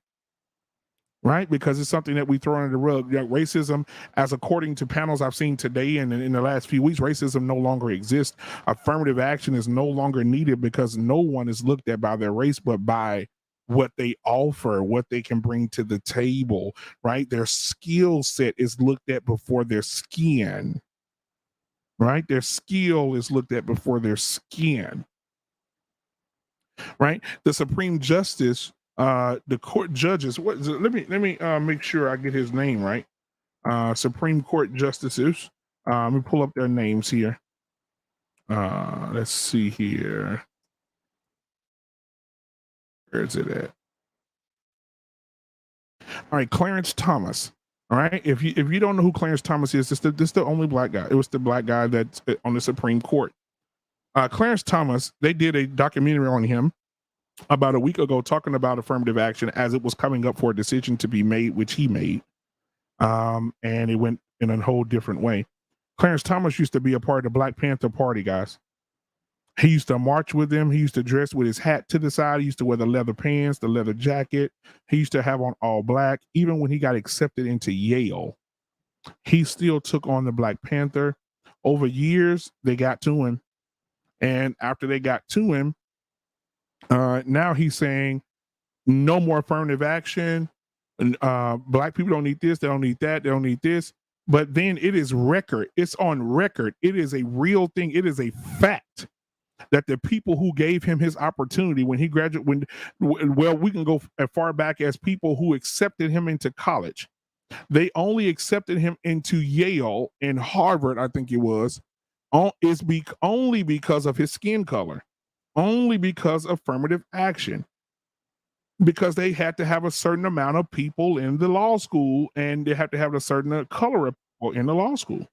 right? Because it's something that we throw under the rug. Racism, as according to panels I've seen today and in the last few weeks, racism no longer exists. Affirmative action is no longer needed because no one is looked at by their race, but by what they offer, what they can bring to the table, right? Their skill set is looked at before their skin, right? Their skill is looked at before their skin, right? The Supreme Justice, the court judges, let me make sure I get his name right. Supreme Court justices. Let me pull up their names here. Let's see here. Where is it at? All right, Clarence Thomas. All right, if you don't know who Clarence Thomas is, this the only Black guy. It was the Black guy that's on the Supreme Court. Clarence Thomas, they did a documentary on him about a week ago talking about affirmative action as it was coming up for a decision to be made, which he made. And it went in a whole different way. Clarence Thomas used to be a part of the Black Panther Party, guys. He used to march with them. He used to dress with his hat to the side. He used to wear the leather pants, the leather jacket. He used to have on all black. Even when he got accepted into Yale, he still took on the Black Panther. Over years, they got to him. And after they got to him, now he's saying no more affirmative action. Black people don't need this. They don't need that. They don't need this. But then it is record. It's on record. It is a real thing. It is a fact that the people who gave him his opportunity when he graduated, well, we can go as far back as people who accepted him into college. They only accepted him into Yale and Harvard, I think it was, only because of his skin color, only because of affirmative action, because they had to have a certain amount of people in the law school and they had to have a certain color of people in the law school.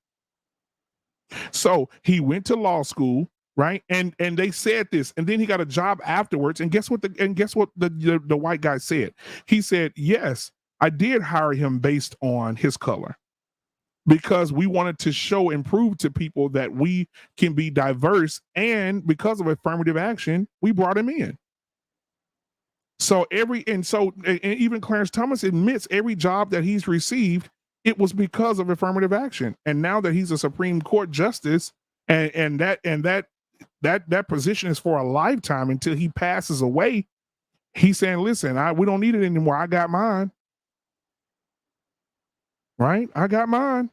So he went to law school, right? And they said this, and then he got a job afterwards. And guess what the white guy said? He said, yes, I did hire him based on his color because we wanted to show and prove to people that we can be diverse. And because of affirmative action, we brought him in. So even Clarence Thomas admits every job that he's received, it was because of affirmative action. And now that he's a Supreme Court justice, and that position is for a lifetime until he passes away, he's saying, listen, we don't need it anymore. I got mine. Right? I got mine.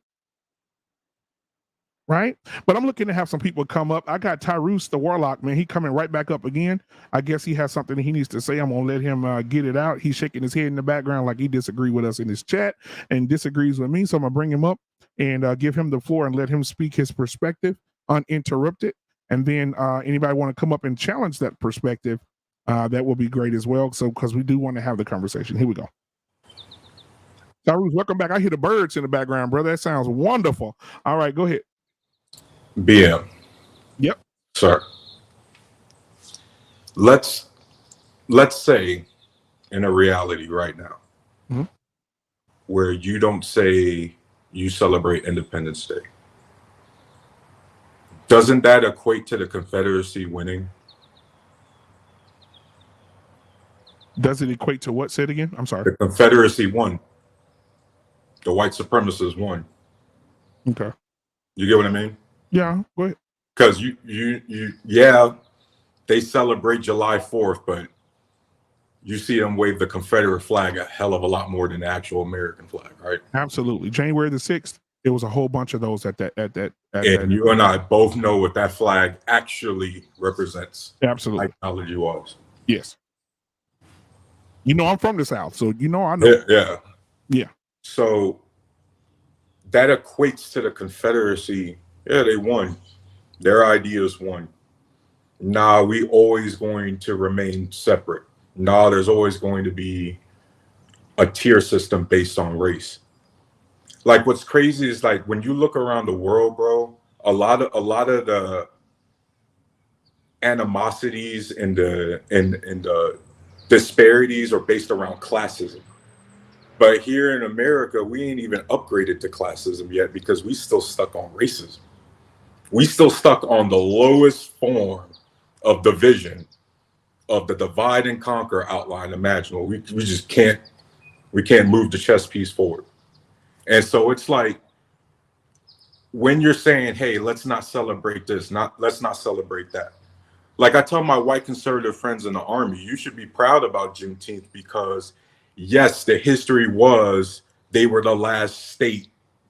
Right? But I'm looking to have some people come up. I got Tyrus, the Warlock, man. He coming right back up again. I guess he has something he needs to say. I'm going to let him get it out. He's shaking his head in the background like he disagrees with us in his chat and disagrees with me. So I'm going to bring him up and give him the floor and let him speak his perspective uninterrupted. And then anybody want to come up and challenge that perspective, that will be great as well. So, because we do want to have the conversation. Here we go. Tyrus, welcome back. I hear the birds in the background, brother. That sounds wonderful. All right, go ahead. BM. Yep. Sir. Let's say in a reality right now where you don't say you celebrate Independence Day. Doesn't that equate to the Confederacy winning? Does it equate to what? Say it again. I'm sorry. The Confederacy won. The white supremacists won. Okay. You get what I mean? Yeah, go ahead. Because yeah, they celebrate July 4th, but you see them wave the Confederate flag a hell of a lot more than the actual American flag, right? Absolutely. January the 6th, it was a whole bunch of those at that. You and I both know what that flag actually represents. Absolutely. Ideology-wise. Yes. You know, I'm from the South, so you know I know. Yeah. So that equates to the Confederacy. Yeah, they won. Their ideas won. Nah, we always going to remain separate. Nah, there's always going to be a tier system based on race. Like what's crazy is like when you look around the world, bro, a lot of the animosities and the disparities are based around classism. But here in America, we ain't even upgraded to classism yet because we still stuck on racism. We still stuck on the lowest form of division of the divide and conquer outline imaginable. We just can't move the chess piece forward. And so it's like when you're saying, hey, let's not celebrate this, let's not celebrate that. Like I tell my white conservative friends in the Army, you should be proud about Juneteenth because yes, the history was they were the last state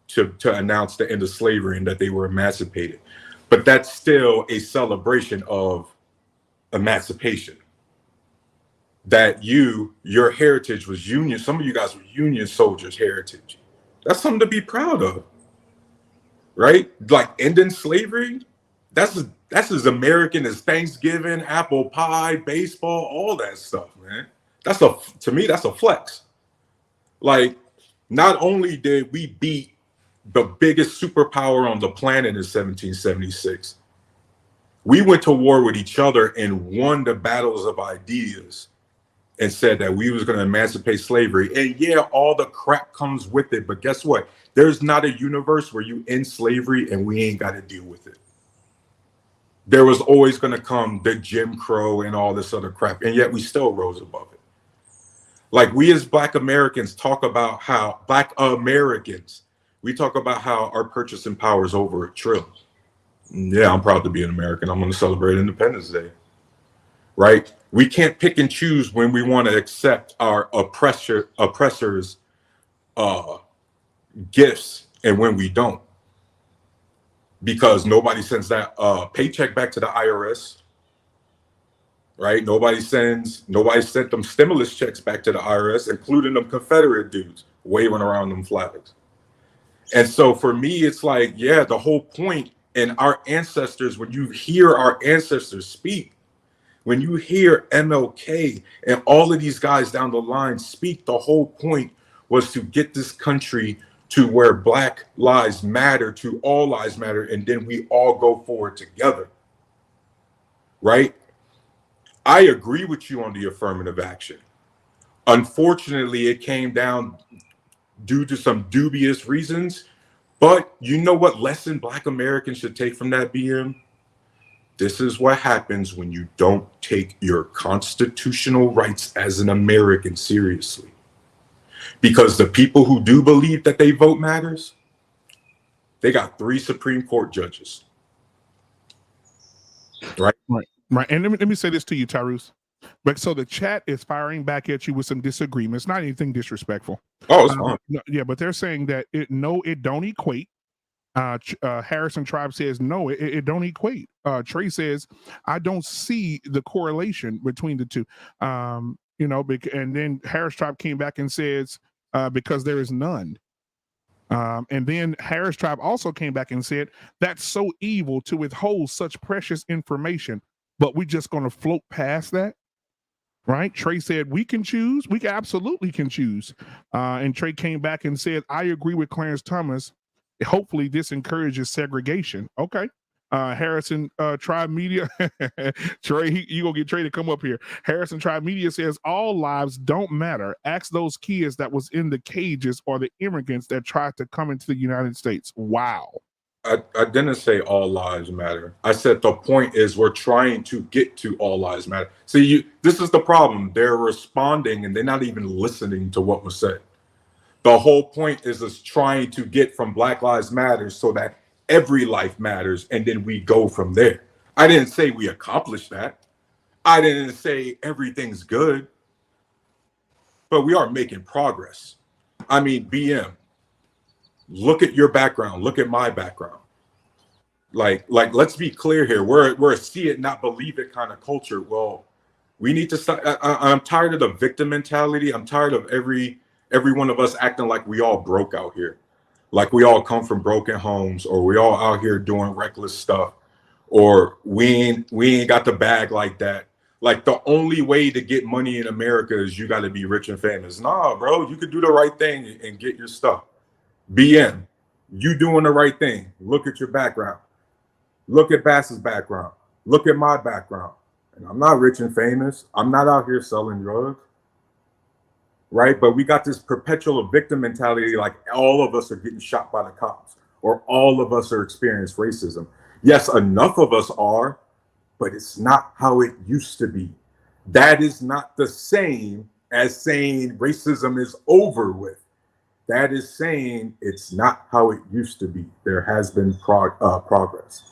to announce the end of slavery and that they were emancipated. But that's still a celebration of emancipation. That your heritage was Union. Some of you guys were Union soldiers' heritage. That's something to be proud of, right? Like ending slavery, that's as American as Thanksgiving, apple pie, baseball, all that stuff, man. To me, that's a flex. Like, not only did we beat the biggest superpower on the planet in 1776, we went to war with each other and won the battles of ideas and said that we was going to emancipate slavery. And yeah, all the crap comes with it. But guess what? There's not a universe where you end slavery and we ain't got to deal with it. There was always going to come the Jim Crow and all this other crap. And yet we still rose above it. Like we as Black Americans talk about how we talk about how our purchasing power is over $1 trillion. Yeah, I'm proud to be an American. I'm going to celebrate Independence Day. Right? We can't pick and choose when we want to accept our oppressors' gifts and when we don't. Because nobody sends that paycheck back to the IRS. Right? Nobody sent them stimulus checks back to the IRS, including them Confederate dudes waving around them flags. And so for me, it's like, yeah, the whole point and our ancestors, when you hear our ancestors speak, when you hear MLK and all of these guys down the line speak, the whole point was to get this country to where Black lives matter, to all lives matter, and then we all go forward together, right? I agree with you on the affirmative action. Unfortunately, it came down due to some dubious reasons, but you know what lesson Black Americans should take from that, BM? This is what happens when you don't take your constitutional rights as an American seriously. Because the people who do believe that they vote matters, they got 3 Supreme Court judges. Right? Right. And let me say this to you, Tyrus. But so the chat is firing back at you with some disagreements, not anything disrespectful. Oh, it's fine. Yeah, but they're saying that it don't equate. Harrison Tribe says no, it don't equate. Trey says I don't see the correlation between the two. And then Harris Tribe came back and says because there is none. And then Harris Tribe also came back and said that's so evil to withhold such precious information, but we're just going to float past that. Right? Trey said we can choose. We absolutely can choose. And Trey came back and said, I agree with Clarence Thomas. Hopefully this encourages segregation. Okay. Harrison Tribe Media. Trey, you gonna get Trey to come up here. Harrison Tribe Media says all lives don't matter. Ask those kids that was in the cages or the immigrants that tried to come into the United States. Wow. I didn't say all lives matter. I said the point is we're trying to get to all lives matter. See, this is the problem. They're responding and they're not even listening to what was said. The whole point is us trying to get from Black Lives Matter so that every life matters, and then we go from there. I didn't say we accomplished that. I didn't say everything's good, but we are making progress. I mean, BM, look at your background, look at my background. Like let's be clear here. We're a see it, not believe it kind of culture. Well, we need to start. I'm tired of the victim mentality. I'm tired of every one of us acting like we all broke out here, like we all come from broken homes, or we all out here doing reckless stuff, or we ain't got the bag like that. Like the only way to get money in America is you got to be rich and famous. Nah, bro, you could do the right thing and get your stuff. BM, you doing the right thing. Look at your background. Look at Bass's background. Look at my background. And I'm not rich and famous. I'm not out here selling drugs. Right? But we got this perpetual victim mentality, like all of us are getting shot by the cops, or all of us are experiencing racism. Yes, enough of us are, but it's not how it used to be. That is not the same as saying racism is over with. That is saying it's not how it used to be. There has been progress.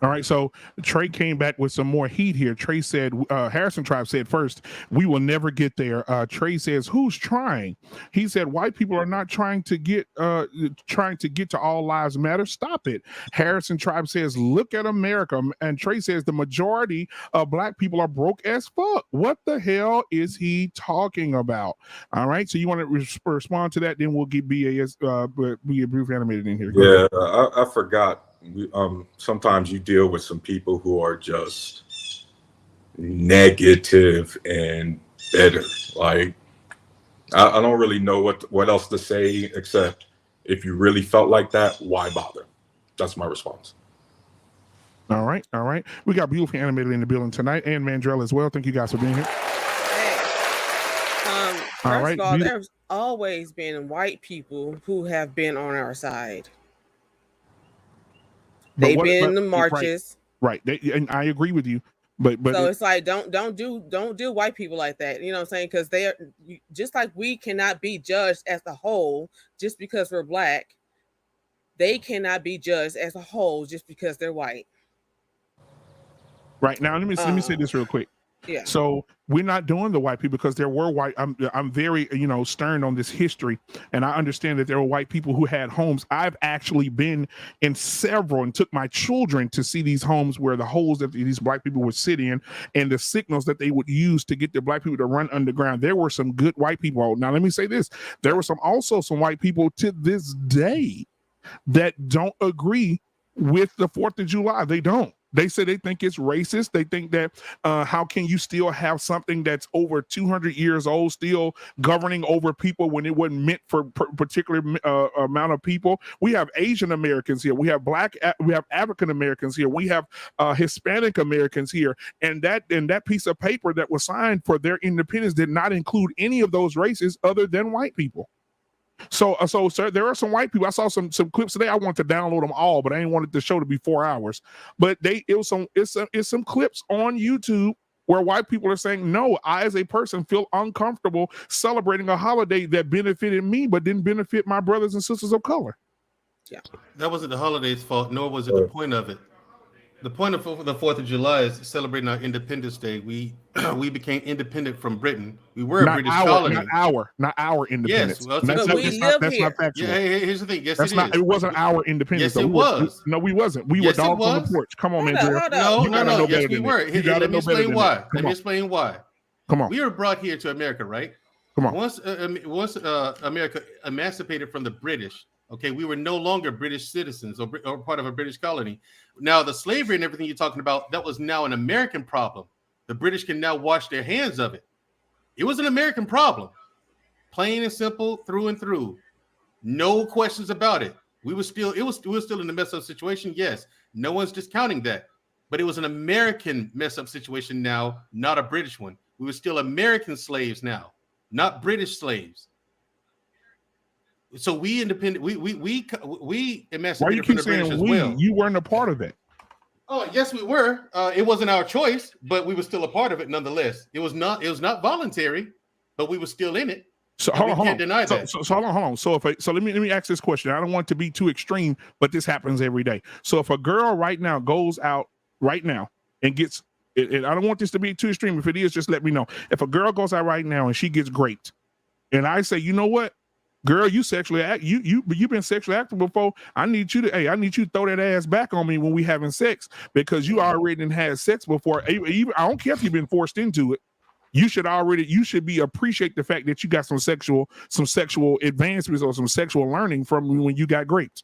All right, so Trey came back with some more heat here. Trey said, Harrison Tribe said first, we will never get there. Trey says, who's trying? He said, white people are not trying to get to all lives matter. Stop it. Harrison Tribe says, look at America. And Trey says, the majority of black people are broke as fuck. What the hell is he talking about? All right, so you want to respond to that? Then we'll get BAS, be a brief animated in here. Yeah, I forgot. Sometimes you deal with some people who are just negative and bitter. Like I don't really know what else to say except if you really felt like that, why bother? That's my response. All right. We got beautiful animated in the building tonight, and Mandrell as well. Thank you guys for being here. Hey, first of all, there's always been white people who have been on our side. They've been in the marches, right? And I agree with you, but so it's like don't do white people like that. You know what I'm saying? Because they are just like we cannot be judged as a whole just because we're black. They cannot be judged as a whole just because they're white. Right now, let me say this real quick. Yeah. So we're not doing the white people because there were white. I'm very stern on this history, and I understand that there were white people who had homes. I've actually been in several and took my children to see these homes where the holes that these black people would sit in, and the signals that they would use to get the black people to run underground. There were some good white people. Now let me say this: there were some white people to this day that don't agree with the 4th of July. They don't. They say they think it's racist. They think that how can you still have something that's over 200 years old still governing over people when it wasn't meant for particular amount of people? We have Asian Americans here. We have we have African Americans here. We have Hispanic Americans here. And that piece of paper that was signed for their independence did not include any of those races other than white people. So, sir, there are some white people. I saw some clips today. I wanted to download them all, but I didn't want the show to be 4 hours. But it's some clips on YouTube where white people are saying, no, I as a person feel uncomfortable celebrating a holiday that benefited me but didn't benefit my brothers and sisters of color. Yeah, that wasn't the holiday's fault, nor was it the point of it. The point of the 4th of July is celebrating our Independence Day. We became independent from Britain. We were a British colony. Not our independence. Yes, well, we live here. Yeah, here's the thing. Yes, that's not. It wasn't our independence. Yes, it was. No, we wasn't. We were dogs on the porch. Come on, man. No. Yes, we were. Let me explain why. Let me explain why. Come on. We were brought here to America, right? Come on. Once America emancipated from the British. Okay, we were no longer British citizens or part of a British colony. Now, the slavery and everything you're talking about, that was now an American problem. The British can now wash their hands of it. It was an American problem. Plain and simple, through and through. No questions about it. We were still in a messed up situation, yes. No one's discounting that. But it was an American messed up situation now, not a British one. We were still American slaves now, not British slaves. So we independent. We emancipated from the British as well. You weren't a part of it. Oh yes, we were. It wasn't our choice, but we were still a part of it nonetheless. It was not voluntary, but we were still in it. So And we hold can't on. deny that. So hold on. So let me ask this question. I don't want it to be too extreme, but this happens every day. So if a girl right now goes out right now and gets, and I don't want this to be too extreme. If it is, just let me know. If a girl goes out right now and she gets raped, and I say, you know what, girl, you've been sexually active before. I need you to throw that ass back on me when we having sex, because you already had sex before. Even, I don't care if you've been forced into it. You should be appreciate the fact that you got some sexual advancements or some sexual learning from when you got raped.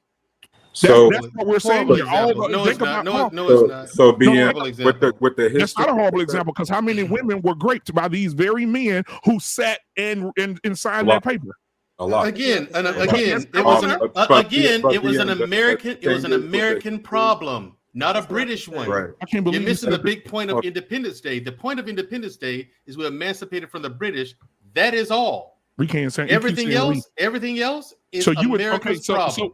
So That's what we're saying Horrible here. example. No, it's not. No, it's not. So being Horrible example. with the history, That's not a horrible example, because how many women were raped by these very men who sat and signed that paper? a lot. Again, Yes, it was an the American problem, not a British one. Right. I can't believe You're missing you the said big point of Independence Day. The point of Independence Day is we're emancipated from the British. That is all. we can't say Everything else is America's problem.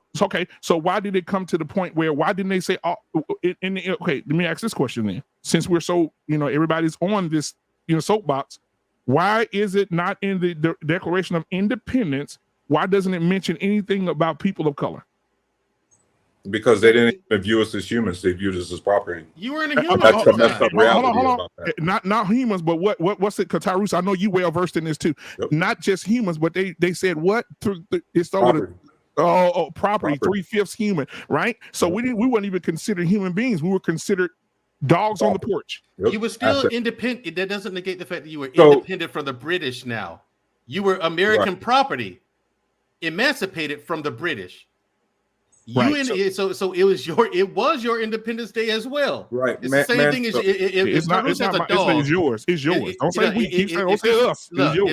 So why did it come to the point where, why didn't they say, okay, let me ask this question then. Since we're so, everybody's on this, soapbox, why is it not in the Declaration of Independence? Why doesn't it mention anything about people of color? Because they didn't even view us as humans; they viewed us as property. You were in a human. That's the messed up reality Hold on. about that. Not humans, but what's it? Because Tyrus, I know you well versed in this too. Yep. Not just humans, but they said what? It's over property. 3/5 human, right? So we weren't even considered human beings. We were considered dogs on the porch. Yep. You were still independent. That doesn't negate the fact that you were independent from the British. Now you were American property, emancipated from the British. Right. So it was your Independence Day as well. Right. It's the same thing as if Tyrus has a dog. It's yours. It's yours. Don't say we. Don't say us. It's yours.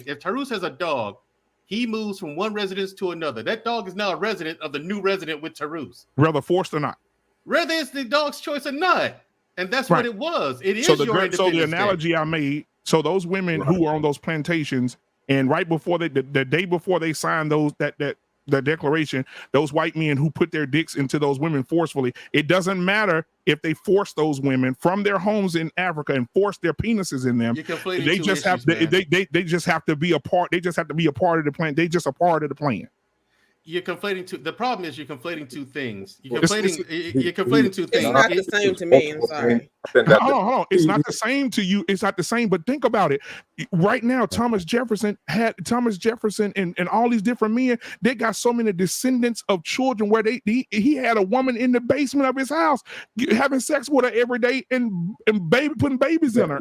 If Tyrus has a dog, he moves from one residence to another. That dog is now a resident of the new resident with Tyrus, whether forced or not. Whether it's the dog's choice or not, and that's what it was. It is your Independence So the analogy Day. I made. So those women who were on those plantations, and right before the day before they signed the declaration, those white men who put their dicks into those women forcefully, it doesn't matter if they force those women from their homes in Africa and force their penises in them. They just have to be a part. They just have to be a part of the plan. They just a part of the plan. You're conflating two. The problem is you're conflating two things. You're conflating two things. It's not the same to me. I'm sorry. Hold on. It's not the same to you. It's not the same. But think about it. Right now, Thomas Jefferson and all these different men. They got so many descendants of children where he had a woman in the basement of his house having sex with her every day and putting babies in her.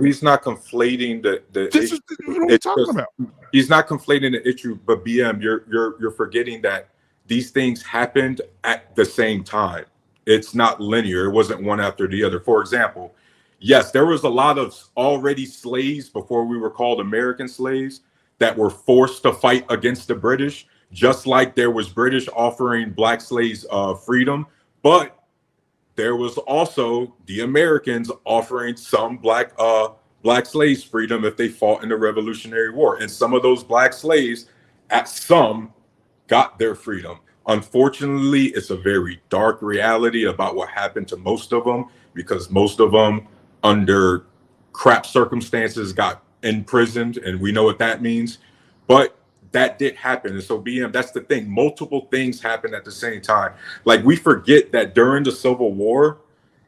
He's not conflating the this is what we're talking about. He's not conflating the issue, but BM, you're forgetting that these things happened at the same time. It's not linear. It wasn't one after the other. For example, yes, there was a lot of already slaves before we were called American slaves that were forced to fight against the British, just like there was British offering black slaves freedom, but there was also the Americans offering some black slaves freedom if they fought in the Revolutionary War. And some of those black slaves got their freedom. Unfortunately, it's a very dark reality about what happened to most of them, because most of them under crap circumstances got imprisoned, and we know what that means. But that did happen. And so BM, that's the thing. Multiple things happened at the same time. Like, we forget that during the Civil War,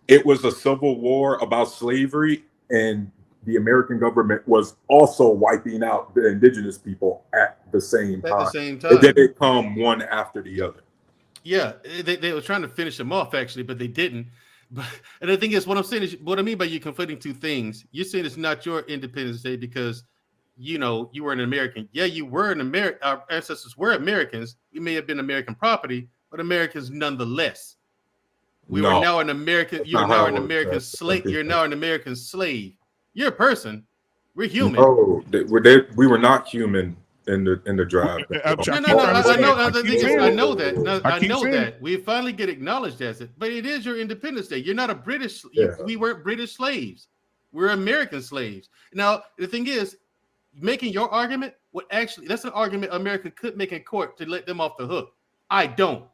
it was a civil war about slavery, and the American government was also wiping out the indigenous people at the same time. And then they come one after the other. Yeah, they were trying to finish them off, actually, but they didn't. And the thing is, what I'm saying is, what I mean by you conflating two things, you're saying it's not your Independence Day because, you were an American. Yeah, you were an American. Our ancestors were Americans. We may have been American property, but Americans nonetheless. Were now an American. You're now an American slave. You're now an American slave. You're a person. We're human. No, we were not human in the drive. I know that. I know that. We finally get acknowledged as it, but it is your Independence Day. You're not a British. We weren't British slaves. We're American slaves. Now the thing is, making your argument that's an argument America could make in court to let them off the hook. I don't.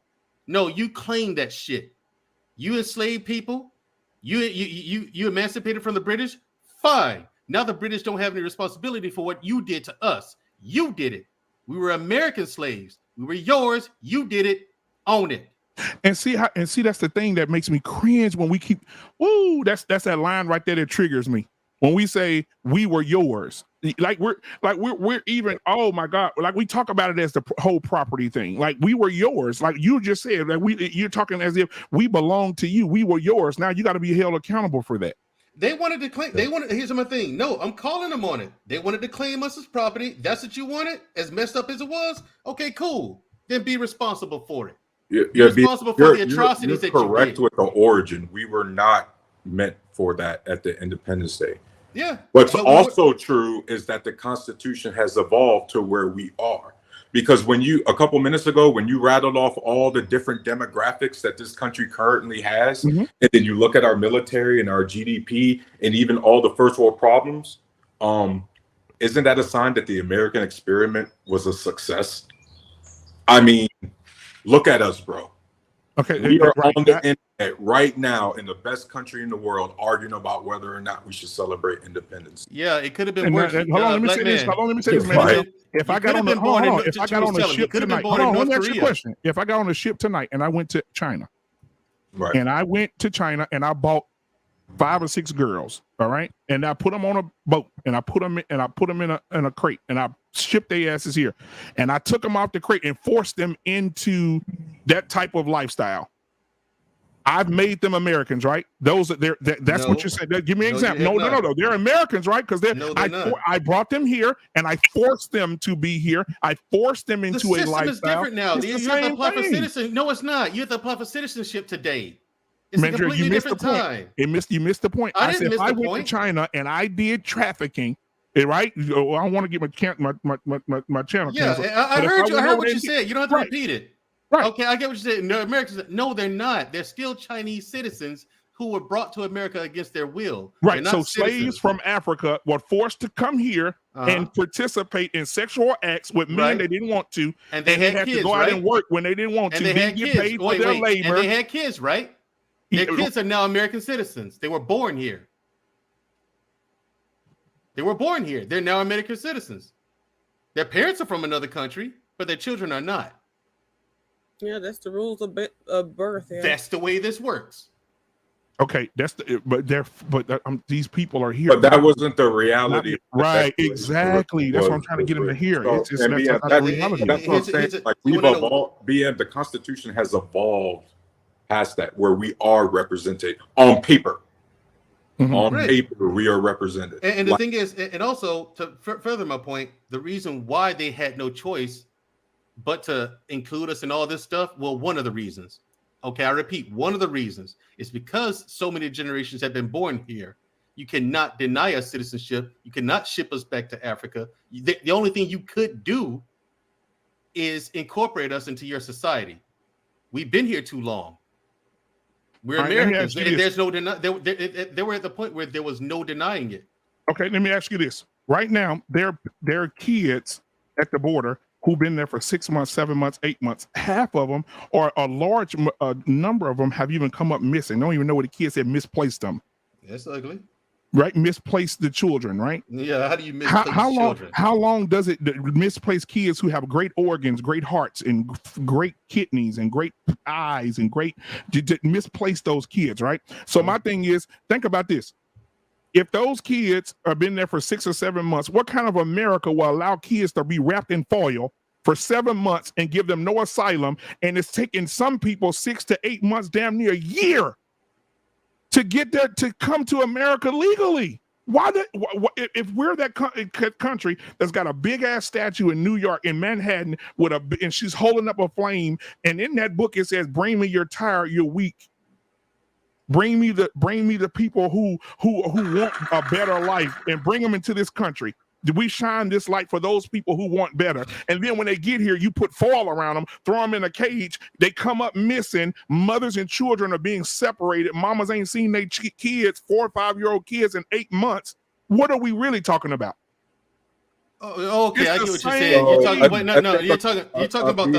No, you claim that shit. You enslaved people. You emancipated from the British. Fine. Now the British don't have any responsibility for what you did to us. You did it. We were American slaves. We were yours. You did it. Own it. And see that's the thing that makes me cringe when we keep that's that line right there that triggers me. When we say we were yours, like we're even, oh my God, like we talk about it as the whole property thing. Like we were yours, like you just said, like you're talking as if we belong to you. We were yours. Now you got to be held accountable for that. They wanted to claim. Here's my thing. No, I'm calling them on it. They wanted to claim us as property. That's what you wanted. As messed up as it was, okay, cool. Then be responsible for it. You're responsible for the atrocities that you did. Correct with the origin. We were not meant for that at the Independence Day. Yeah. What's also true is that the Constitution has evolved to where we are. Because a couple minutes ago, when you rattled off all the different demographics that this country currently has, and then you look at our military and our GDP and even all the first world problems, isn't that a sign that the American experiment was a success? I mean, look at us, bro. Okay, we are on the internet right now in the best country in the world arguing about whether or not we should celebrate independence. Yeah, it could have been worse. Hold on, let me say this, man. Right. If I got on a ship tonight, hold on, let me ask you a question. If I got on a ship tonight and I went to China, right, and I went to China and I bought 5 or 6 girls, all right, and I put them on a boat and I put them in a crate and I shipped their asses here, and I took them off the crate and forced them into that type of lifestyle. I've made them Americans, right? That's what you're saying. Give me an example. No. They're Americans, right? Because I brought them here and I forced them to be here. I forced them into a lifestyle. The system is different now. You have to apply for citizenship. No, it's not. You have to apply for citizenship today. It's a completely different time. You missed the point. I didn't miss the point. I went to China and I did trafficking. Right? I want to get my channel. Yeah, I heard what you said. You don't have to repeat it. Right. Okay, I get what you said. No, Americans. No, they're not. They're still Chinese citizens who were brought to America against their will. Right. So slaves from Africa were forced to come here and participate in sexual acts with men they didn't want to, and they had kids, to go out and work when they didn't want to. They had get paid for their labor. And they had kids, right? Their kids are now American citizens. They were born here. They were born here. They're now American citizens. Their parents are from another country, but their children are not. Yeah, that's the rules of birth. Yeah. That's the way this works. Okay, these people are here. But that wasn't the reality. Right, exactly. That's what I'm trying to get them to hear. That's what I'm saying. Like we've evolved. The Constitution has evolved past that, where we are represented on paper. On paper, we are represented. And the thing is, and also to further my point, the reason why they had no choice but to include us in all this stuff, well, one of the reasons, okay, I repeat, one of the reasons is because so many generations have been born here. You cannot deny us citizenship. You cannot ship us back to Africa. The only thing you could do is incorporate us into your society. We've been here too long. We're Americans, and there's no they were at the point where there was no denying it. Okay, let me ask you this. Right now, there are kids at the border who've been there for 6 months, 7 months, 8 months. Half of them, or a large number of them, have even come up missing. Don't even know what the kids had misplaced them. That's ugly. Right? Misplaced the children, right? Yeah, how do you misplace children? How long does it misplace kids who have great organs, great hearts, and great kidneys, and great eyes, and great misplace those kids, right? So my thing is, think about this. If those kids have been there for 6 or 7 months, what kind of America will allow kids to be wrapped in foil for 7 months and give them no asylum? And it's taking some people 6 to 8 months, damn near a year, to get there, to come to America legally. If we're that country that's got a big ass statue in New York, in Manhattan, and she's holding up a flame, and in that book it says, "Bring me your tired, you're weak. Bring me the people who want a better life, and bring them into this country." We shine this light for those people who want better. And then when they get here, you put foil around them, throw them in a cage. They come up missing. Mothers and children are being separated. Mamas ain't seen their kids, 4 or 5-year-old kids, in 8 months. What are we really talking about? Oh, okay, I get what you're saying. You're talking about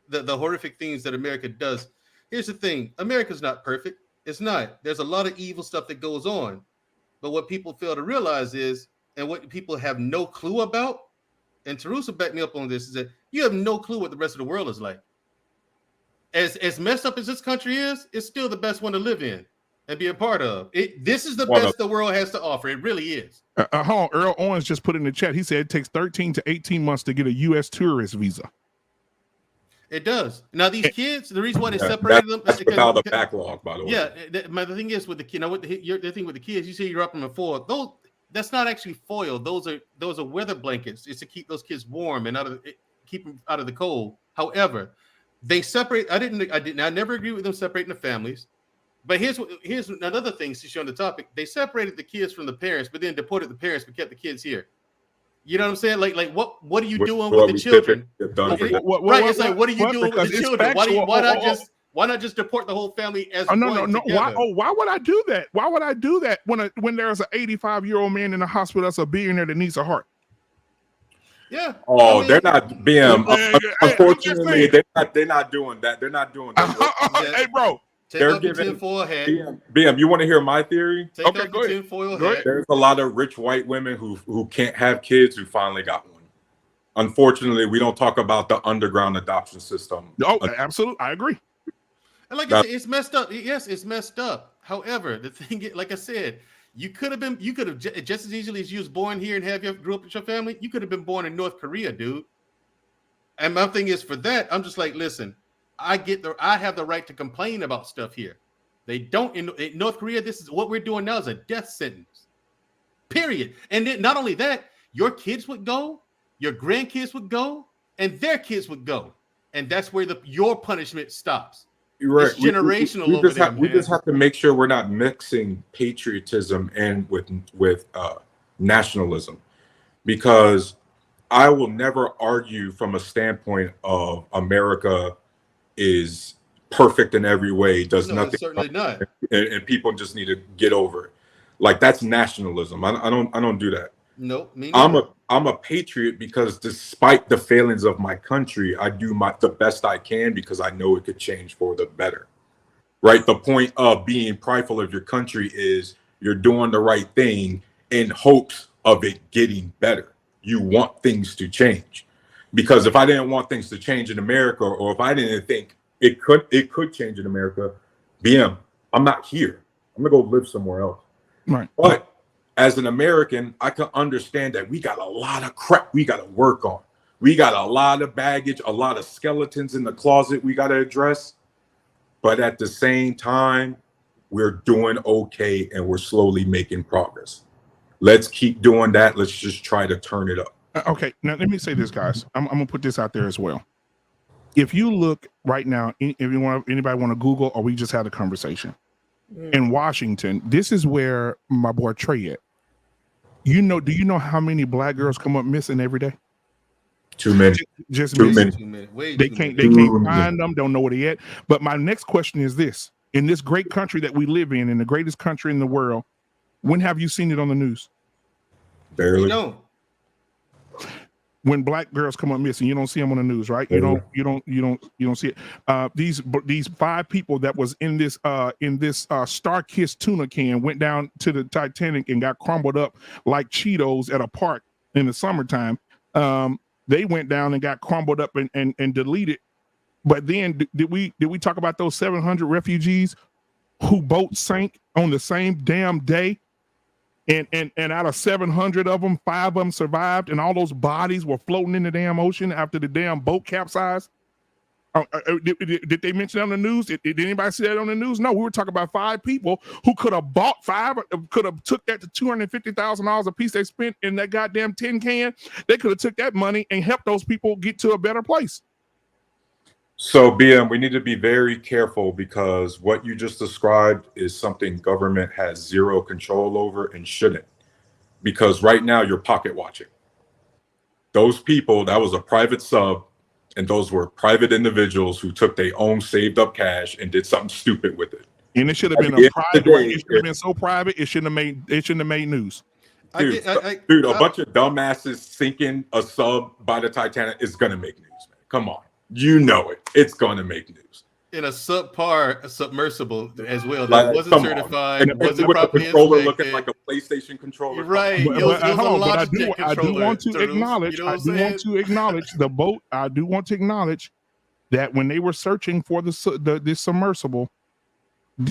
the horrific things that America does. Here's the thing: America's not perfect. It's not. There's a lot of evil stuff that goes on. But what people fail to realize is and what people have no clue about, and Teresa backed me up on this, is that you have no clue what the rest of the world is like. As messed up as this country is, it's still the best one to live in and be a part of. This is the best the world has to offer. It really is. Hold on. Earl Owens just put in the chat. He said it takes 13 to 18 months to get a U.S. tourist visa. It does. Now these kids, the reason why they separated them, that's without a backlog, by the way. Yeah, the thing is with the kid, the thing with the kids, you say you're up them in foil. That's not actually foil. Those are weather blankets. It's to keep those kids warm and keep them out of the cold. However, they separate. I never agree with them separating the families. But here's another thing, since you're on the topic. They separated the kids from the parents, but then deported the parents, but kept the kids here. You know what I'm saying? Like what are you doing with the children? Right? It's like, what are you doing with the children? Why not just deport the whole family as no. Why would I do that? Why would I do that when there's an 85-year-old man in the hospital that's a billionaire that needs a heart? Yeah. Oh, they're not BM. Unfortunately, they're not doing that. They're not doing that. Hey, bro. They're giving tinfoil hat. BM, you want to hear my theory? Okay, go ahead. Tinfoil hat. There's a lot of rich white women who can't have kids who finally got one. Unfortunately, we don't talk about the underground adoption system. Oh, absolutely, I agree. And like I said, it's messed up. Yes, it's messed up. However, the thing is, like I said, you could have just as easily as you was born here and grew up with your family. You could have been born in North Korea, dude. And my thing is, for that, I'm just like, listen. I have the right to complain about stuff here. They don't in North Korea. This is what we're doing now is a death sentence. Period. And then not only that, your kids would go, your grandkids would go, and their kids would go, and that's where your punishment stops. You're right. It's generational. We just have to make sure we're not mixing patriotism and with nationalism, because I will never argue from a standpoint of America is perfect in every way, does nothing, certainly not, and people just need to get over it. Like, that's nationalism. I don't do that. Nope. I'm a patriot because despite the failings of my country, I do the best I can because I know it could change for the better. Right? The point of being prideful of your country is you're doing the right thing in hopes of it getting better. You want things to change. Because if I didn't want things to change in America, or if I didn't think it could change in America, BM, I'm not here. I'm gonna go live somewhere else. Right. But as an American, I can understand that we got a lot of crap we got to work on. We got a lot of baggage, a lot of skeletons in the closet we got to address. But at the same time, we're doing okay and we're slowly making progress. Let's keep doing that. Let's just try to turn it up. Okay, now let me say this, guys. I'm gonna put this out there as well. If you look right now, anybody want to Google, or we just had a conversation in Washington, this is where my boy Trey at. Do you know how many black girls come up missing every day? Too many. Just too missing. many. They can't find them. Don't know where they at. But my next question is this: in this great country that we live in the greatest country in the world, when have you seen it on the news? Barely. No. When black girls come up missing, you don't see them on the news, right? You don't see it. These 5 people that was in this Star-Kissed tuna can went down to the Titanic and got crumbled up like Cheetos at a park in the summertime. They went down and got crumbled up and deleted. But then did we talk about those 700 refugees who boats sank on the same damn day? And out of 700 of them, 5 of them survived, and all those bodies were floating in the damn ocean after the damn boat capsized. Did they mention that on the news? Did anybody see that on the news? No, we were talking about 5 people who could have bought 5, could have took that to $250,000 a piece they spent in that goddamn tin can. They could have took that money and helped those people get to a better place. So, BM, we need to be very careful because what you just described is something government has zero control over and shouldn't. Because right now you're pocket watching. Those people, that was a private sub, and those were private individuals who took their own saved up cash and did something stupid with it. And it should have been a private. It should have been so private it shouldn't have made news. Dude, a bunch of dumbasses sinking a sub by the Titanic is gonna make news, man. Come on. You know it. It's going to make news. In a submersible as well that wasn't certified, and wasn't with properly the controller inspected. looking like a PlayStation controller. Right. But, It was but, a hold on, but I do Logitech want controller, to Tarus. acknowledge. You know what I I'm do saying? want to acknowledge the boat. I do want to acknowledge that when they were searching for the submersible,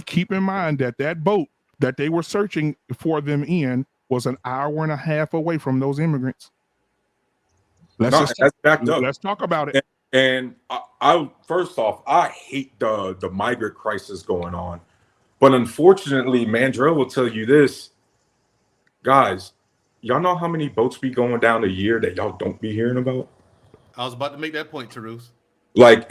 keep in mind that that boat that they were searching for them in was an hour and a half away from those immigrants. That's backed up. Let's talk about it. And I first off, I hate the migrant crisis going on, but unfortunately, Mandrell will tell you this, guys. Y'all know how many boats be going down a year that y'all don't be hearing about? I was about to make that point, Tarus. Like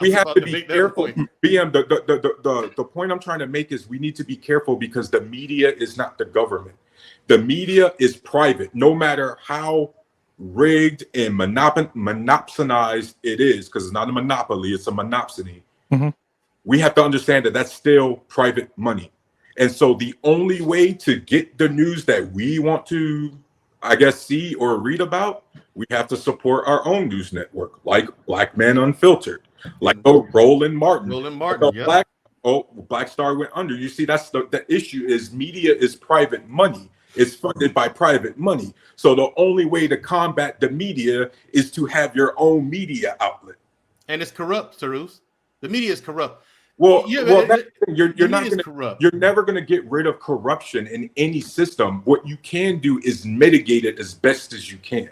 we have to be careful. BM, the point I'm trying to make is we need to be careful because the media is not the government. The media is private, no matter how rigged and monopsonized it is, because it's not a monopoly, it's a monopsony. Mm-hmm. We have to understand that that's still private money. And so the only way to get the news that we want to, I guess, see or read about, we have to support our own news network, like Black Men Unfiltered, like Roland Martin. Yeah. Black Star went under. You see, that's the issue is media is private money. It's funded by private money. So the only way to combat the media is to have your own media outlet. And it's corrupt, Tarus. The media is corrupt. Well, Yeah, you're never going to get rid of corruption in any system. What you can do is mitigate it as best as you can.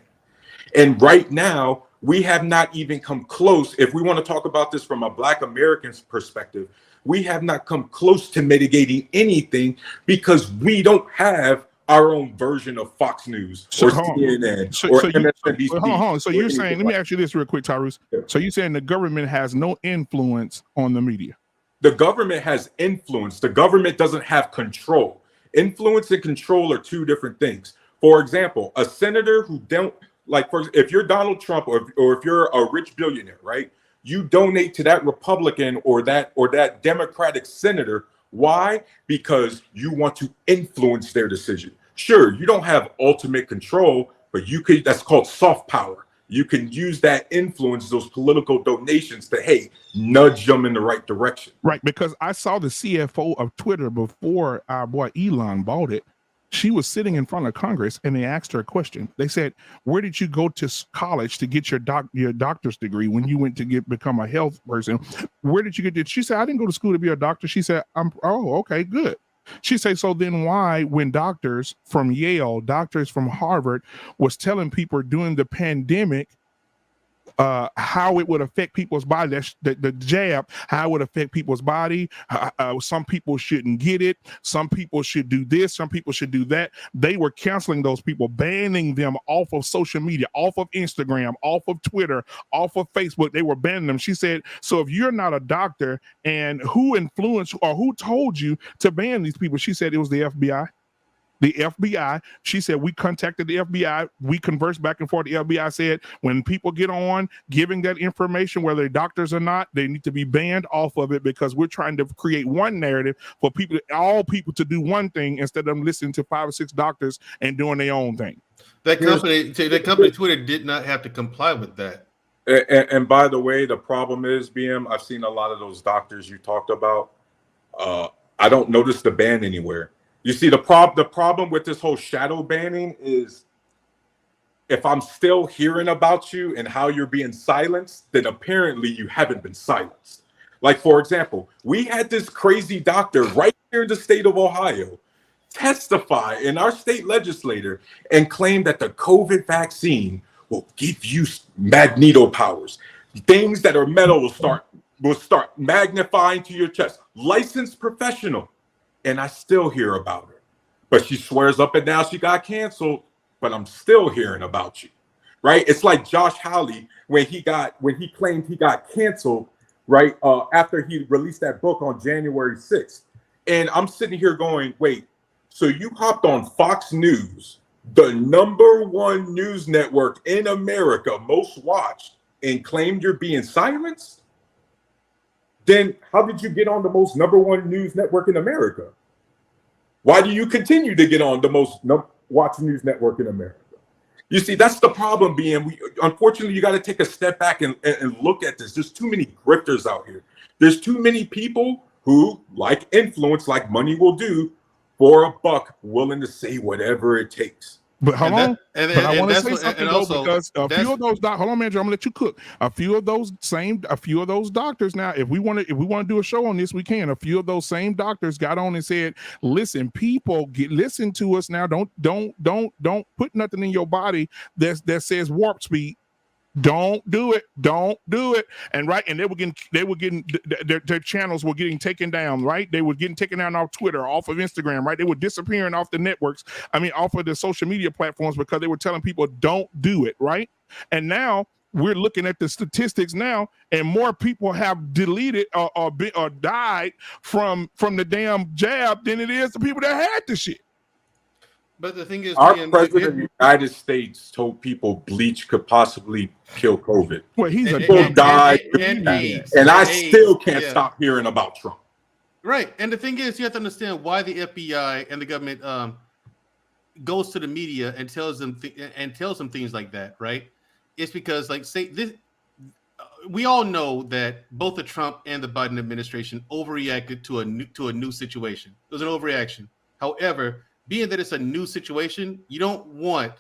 And right now, we have not even come close. If we want to talk about this from a Black American's perspective, we have not come close to mitigating anything because we don't have our own version of Fox News or CNN or MSNBC. Hold on. So you're saying, let me ask you this real quick, Tyrus. Yeah. So you're saying the government has no influence on the media? The government has influence. The government doesn't have control. Influence and control are two different things. For example, a senator who don't, like, if you're Donald Trump or if you're a rich billionaire, right? You donate to that Republican or that Democratic senator. Why? Because you want to influence their decision. Sure, you don't have ultimate control, but you could, that's called soft power. You can use that influence, those political donations to, hey, nudge them in the right direction. Right, because I saw the CFO of Twitter before our boy Elon bought it. She was sitting in front of Congress and they asked her a question. They said, where did you go to college to get your doctor's degree when you went to become a health person? Where did you get it? She said, I didn't go to school to be a doctor. She said, okay, good. She said, so then why, when doctors from Yale, doctors from Harvard was telling people during the pandemic how it would affect people's body, the jab, how it would affect people's body. Some people shouldn't get it. Some people should do this. Some people should do that. They were canceling those people, banning them off of social media, off of Instagram, off of Twitter, off of Facebook. They were banning them. She said, so if you're not a doctor, and who influenced or who told you to ban these people? She said it was the FBI. The FBI, she said, we contacted the FBI. We conversed back and forth. The FBI said, when people get on giving that information, whether they're doctors or not, they need to be banned off of it because we're trying to create one narrative for all people to do one thing instead of them listening to 5 or 6 doctors and doing their own thing. That company Twitter did not have to comply with that. And by the way, the problem is, BM, I've seen a lot of those doctors you talked about. I don't notice the ban anywhere. You see, the problem with this whole shadow banning is if I'm still hearing about you and how you're being silenced, then apparently you haven't been silenced. Like, for example, we had this crazy doctor right here in the state of Ohio testify in our state legislature and claim that the COVID vaccine will give you magneto powers. Things that are metal will start magnifying to your chest. Licensed professional. And I still hear about her. But she swears up and down she got canceled, but I'm still hearing about you. Right? It's like Josh Hawley when he claimed he got canceled, right? After he released that book on January 6th. And I'm sitting here going, wait, so you hopped on Fox News, the #1 news network in America, most watched, and claimed you're being silenced? Then how did you get on the most #1 news network in America? Why do you continue to get on the most watched news network in America? You see, that's the problem, unfortunately, you got to take a step back and look at this. There's too many grifters out here. There's too many people who, like influence, like money will do, for a buck, willing to say whatever it takes. But hold on. But I want to say something though, also, because a few of those hold on, man, I'm gonna let you cook. A few of those doctors now, if we want to do a show on this, we can. A few of those same doctors got on and said, listen, people, listen to us now. Don't put nothing in your body that says warp speed. Don't do it. And they were getting their channels were getting taken down, right? They were getting taken down off Twitter, off of Instagram, right? They were disappearing off the networks. Off of the social media platforms, because they were telling people don't do it, right? And now we're looking at the statistics now, and more people have deleted or died from the damn jab than it is the people that had the shit. But the thing is, our president of the United States told people bleach could possibly kill COVID. Well, he's people died, and I still can't stop hearing about Trump. Right, and the thing is, you have to understand why the FBI and the government goes to the media and tells them things like that. Right? It's because, like, say this. We all know that both the Trump and the Biden administration overreacted to a new situation. It was an overreaction. However, being that it's a new situation, you don't want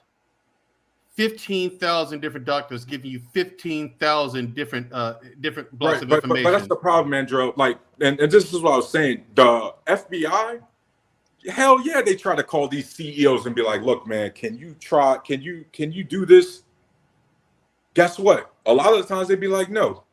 15,000 different doctors giving you 15,000 different blocks of information. But that's the problem, Andrew. Like, and this is what I was saying. The FBI, hell yeah, they try to call these CEOs and be like, look, man, can you do this? Guess what? A lot of the times they'd be like, no,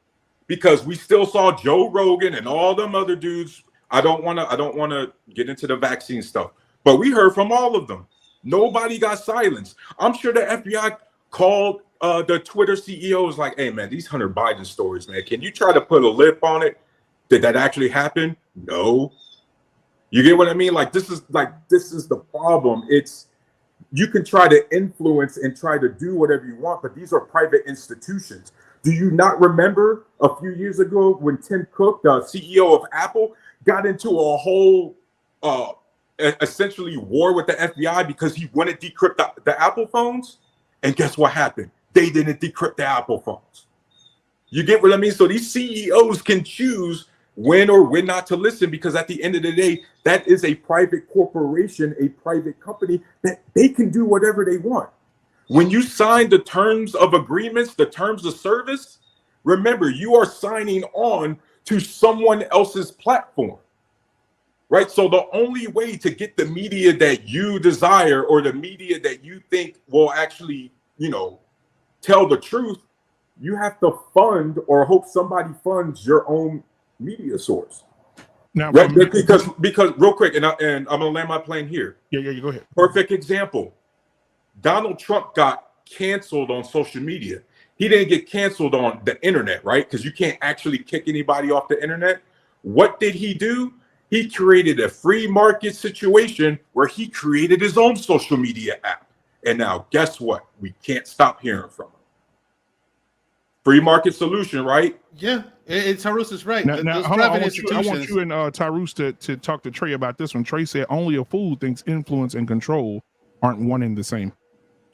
because we still saw Joe Rogan and all them other dudes. I don't want to get into the vaccine stuff. But we heard from all of them. Nobody got silenced. I'm sure the FBI called the Twitter CEOs like, hey, man, these Hunter Biden stories, man, can you try to put a lip on it? Did that actually happen? No. You get what I mean? This is the problem. You can try to influence and try to do whatever you want, but these are private institutions. Do you not remember a few years ago when Tim Cook, the CEO of Apple, got into a whole essentially war with the FBI because he wanted to decrypt the Apple phones? And guess what happened? They didn't decrypt the Apple phones. You get what I mean? So these CEOs can choose when or when not to listen, because at the end of the day, that is a private corporation, a private company, that they can do whatever they want. When you sign the terms of agreements, the terms of service, remember, you are signing on to someone else's platform. Right. So the only way to get the media that you desire, or the media that you think will actually, tell the truth, you have to fund or hope somebody funds your own media source. Now, right? because real quick, and I'm gonna land my plane here. Yeah, you go ahead. Perfect example. Donald Trump got canceled on social media. He didn't get canceled on the internet, right? Because you can't actually kick anybody off the internet. What did he do? He created a free market situation where he created his own social media app. And now, guess what? We can't stop hearing from him. Free market solution, right? Yeah, Tyrus is right. Now I want you and Tyrus to talk to Trey about this one. Trey said only a fool thinks influence and control aren't one and the same.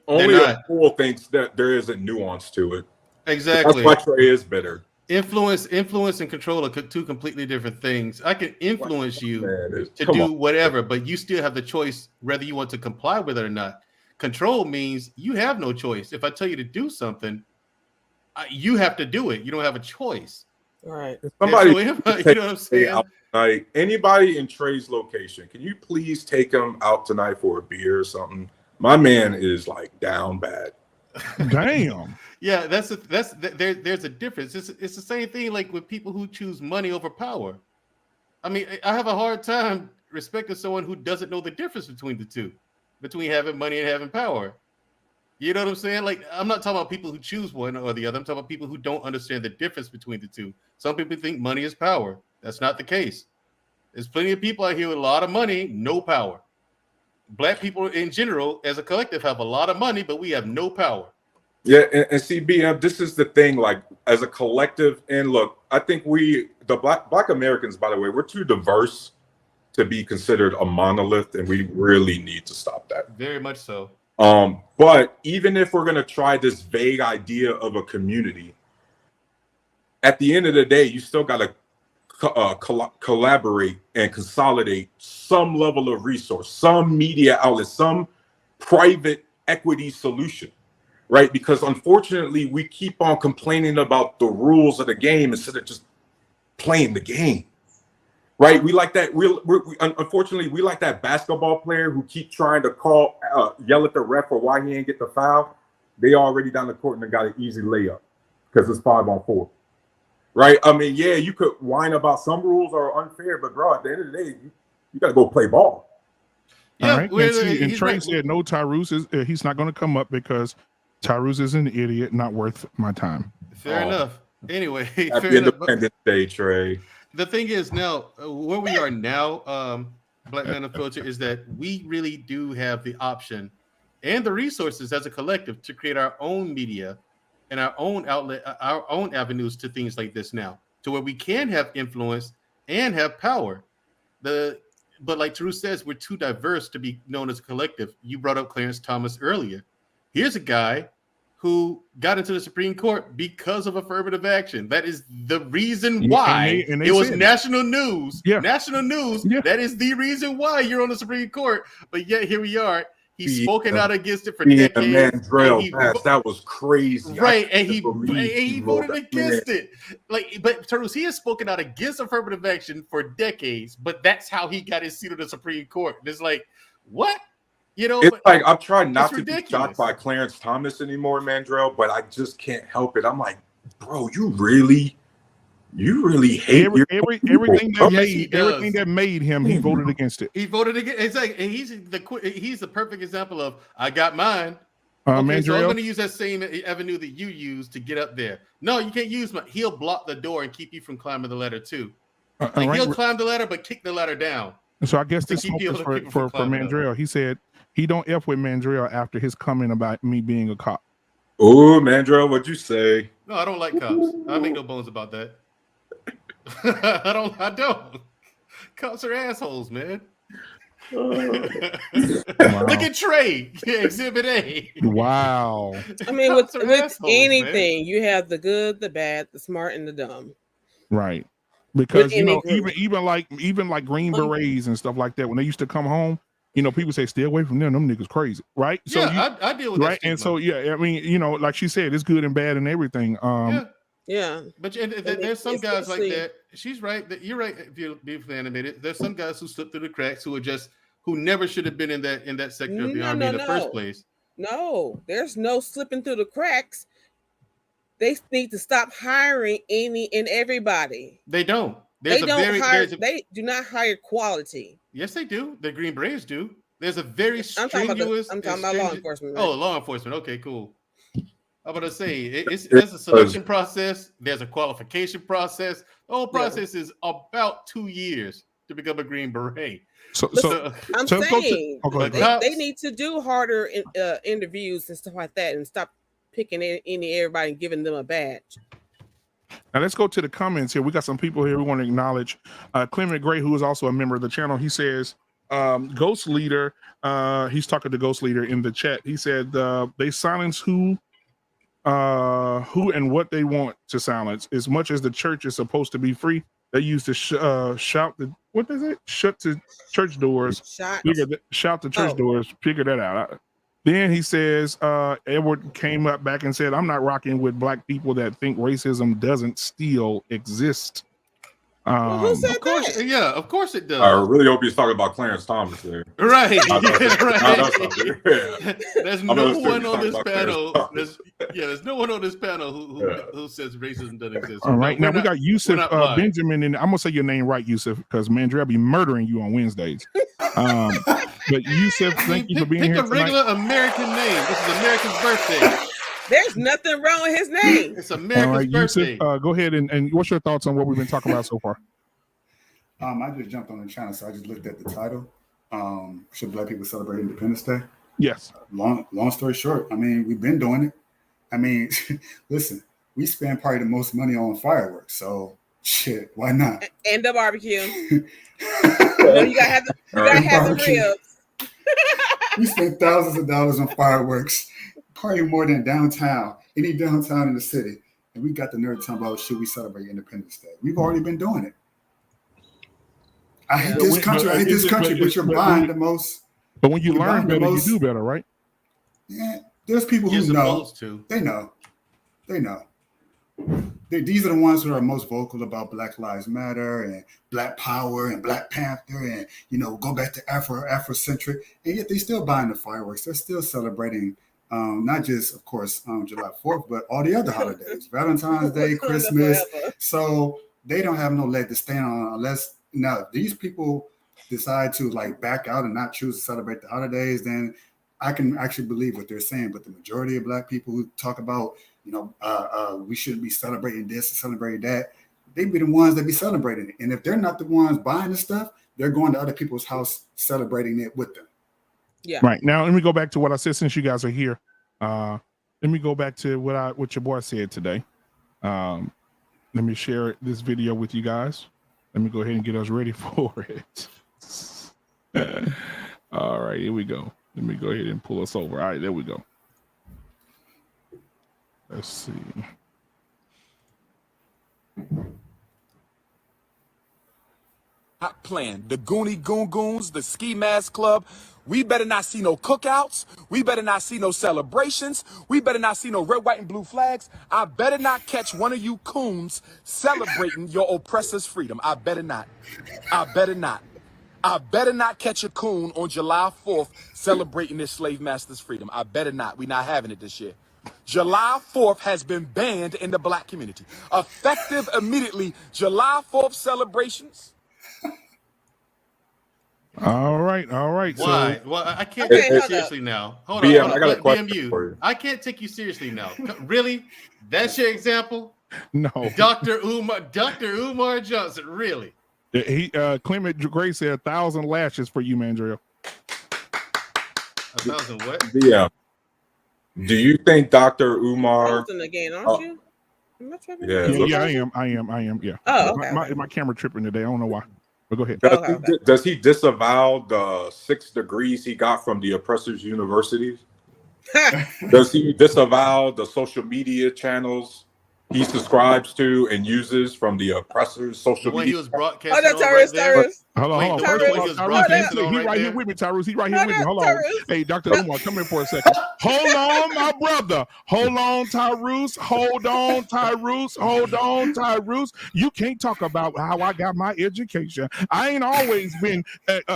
Only a fool thinks that there is a nuance to it. Exactly. That's why Trey is bitter. Influence and control are two completely different things. I can influence you to do whatever, but you still have the choice whether you want to comply with it or not. Control means you have no choice. If I tell you to do something, you have to do it. You don't have a choice. Right. Somebody, you know what I'm saying? Like, anybody in Trey's location, can you please take him out tonight for a beer or something? My man is like down bad. Damn. Yeah, there's a difference. It's the same thing like with people who choose money over power. I mean, I have a hard time respecting someone who doesn't know the difference between the two, between having money and having power. You know what I'm saying? Like, I'm not talking about people who choose one or the other. I'm talking about people who don't understand the difference between the two. Some people think money is power. That's not the case. There's plenty of people out here with a lot of money, no power. Black people in general, as a collective, have a lot of money, but we have no power. Yeah, and see, BM, this is the thing, like, as a collective, and look, I think the Black Americans, by the way, we're too diverse to be considered a monolith, and we really need to stop that. Very much so. But even if we're going to try this vague idea of a community, at the end of the day, you still got to collaborate and consolidate some level of resource, some media outlet, some private equity solution, right? Because unfortunately, we keep on complaining about the rules of the game instead of just playing the game, right? We like that. Unfortunately, we like that basketball player who keep trying to yell at the ref for why he ain't get the foul. They already down the court and they got an easy layup because it's 5-on-4. Right? I mean, yeah, you could whine about some rules are unfair, but bro, at the end of the day, you got to go play ball. Yeah, all right. And Trey said no, Tyrus he's not going to come up because Tyrus is an idiot, not worth my time. Fair enough. Anyway, Happy Independence Day, Trey. The thing is now, where we are now, Black Man Unfiltered, is that we really do have the option and the resources as a collective to create our own media and our own outlet, our own avenues to things like this now, to where we can have influence and have power. But like Taru says, we're too diverse to be known as a collective. You brought up Clarence Thomas earlier. Here's a guy who got into the Supreme Court because of affirmative action. That is the reason why. And they it was said national news. Yeah. National news. Yeah. That is the reason why you're on the Supreme Court. But yet here we are. He's spoken out against it for decades. That was crazy. Right, and he voted against it. But Turtles, he has spoken out against affirmative action for decades, but that's how he got his seat on the Supreme Court. And it's like, what? You know, it's like I'm trying not to be shocked by Clarence Thomas anymore, Mandrell, but I just can't help it. I'm like, bro, you really hate everything that made him. He voted against it. He voted against. It's like, and he's the perfect example of I got mine. So I'm going to use that same avenue that you use to get up there. No, you can't use mine. He'll block the door and keep you from climbing the ladder too. He'll climb the ladder, but kick the ladder down. So I guess this is for Mandrell. He said he don't F with Mandrell after his comment about me being a cop. Oh, Mandrell, what'd you say? No, I don't like cops. I make no bones about that. I don't. Cops are assholes, man. Wow. Look at Trey, Exhibit A. Wow. I mean, with anything, man. You have the good, the bad, the smart, and the dumb. Right. Because even like Green Berets and stuff like that, when they used to come home, people say stay away from them. Them niggas crazy, right? So I deal with right. And so I mean, like she said, it's good and bad and everything. Yeah, but there's some guys like that. She's right. You're right. Beautifully animated. There's some guys who slipped through the cracks who never should have been in that sector of the army in the first place. No, there's no slipping through the cracks. They need to stop hiring any and everybody. They don't. They do not hire quality. Yes, they do. The Green Berets do. There's a very strenuous. I'm talking about law enforcement. Oh, law enforcement. Okay, cool. I'm about to say there's a selection process. There's a qualification process. The whole process is about 2 years to become a Green Beret. So I'm saying they need to do harder interviews and stuff like that, and stop picking everybody and giving them a badge. Now let's go to the comments here. We got some people here we want to acknowledge. Clement Gray, who is also a member of the channel, he says, Ghost Leader, he's talking to Ghost Leader in the chat. He said they silence who and what they want to silence. As much as the church is supposed to be free, they used to shout the shut the church doors. Shout the church doors. Figure that out. Then he says, Edward came up back and said, I'm not rocking with black people that think racism doesn't still exist. Who said of course, that? Yeah, of course it does. I really hope he's talking about Clarence Thomas there. Right. Right. There's no one on this panel. There's no one on this panel who says racism doesn't exist. All right. Now we got Yusuf Benjamin, and I'm gonna say your name right, Yusuf, because Mandrell be murdering you on Wednesdays. But Yusuf, thank you for being here. Pick a regular American name. This is America's birthday. There's nothing wrong with his name. It's America's birthday. Yusuf, go ahead and what's your thoughts on what we've been talking about so far? I just jumped on the channel, so I just looked at the title. Should Black people celebrate Independence Day? Yes. Long story short, I mean, we've been doing it. I mean, listen, we spend probably the most money on fireworks, so shit, why not? And the barbecue. You gotta have the ribs. We spend thousands of dollars on fireworks, probably more than any downtown in the city. And we got the nerve talking about should we celebrate Independence Day? We've already been doing it. I hate this country. I hate this country. But you're buying the most. But when you learn better, you do better, right? Yeah, there's people who know. They know. These are the ones who are most vocal about Black Lives Matter and Black Power and Black Panther and, go back to Afrocentric. And yet they still buying the fireworks. They're still celebrating not just, of course, July 4th, but all the other holidays, Valentine's Day, Christmas. So they don't have no leg to stand on unless now these people decide to back out and not choose to celebrate the holidays, then I can actually believe what they're saying. But the majority of Black people who talk about, we shouldn't be celebrating this and celebrating that, they be the ones that be celebrating it. And if they're not the ones buying the stuff, they're going to other people's house celebrating it with them. Yeah. Right. Now, let me go back to what I said since you guys are here. Let me go back to what your boy said today. Let me share this video with you guys. Let me go ahead and get us ready for it. All right, here we go. Let me go ahead and pull us over. All right, there we go. Let's see. Hot plan. The Goonie Goon Goons, the Ski Mask Club. We better not see no cookouts. We better not see no celebrations. We better not see no red, white, and blue flags. I better not catch one of you coons celebrating your oppressor's freedom. I better not. I better not. I better not catch a coon on July 4th celebrating this slave master's freedom. I better not. We're not having it this year. July 4th has been banned in the Black community. Effective immediately, July 4th celebrations. All right. Why? So, well, I can't take you seriously now. Hold on. I got a question for you. I can't take you seriously now. Really? That's your example? No. Dr. Umar Johnson, really? He Clement Gray said 1,000 lashes for you, Mandrill. 1,000 what? Yeah. Do you think Dr. Umar? Again, aren't you? Am I tripping? Yeah, I am. Yeah. Oh, okay. My camera tripping today. I don't know why. But go ahead. Does he disavow the 6 degrees he got from the oppressors' universities? Does he disavow the social media channels he subscribes to and uses from the oppressors' social media? He was broadcasting Tyrus. Hold on. Tyrus, he right here with me, Tyrus. He right here with me. Hold on. Hey, Dr. Umar, come in for a second. Hold on, my brother. Hold on, Tyrus. Hold on, Tyrus. You can't talk about how I got my education. I ain't always been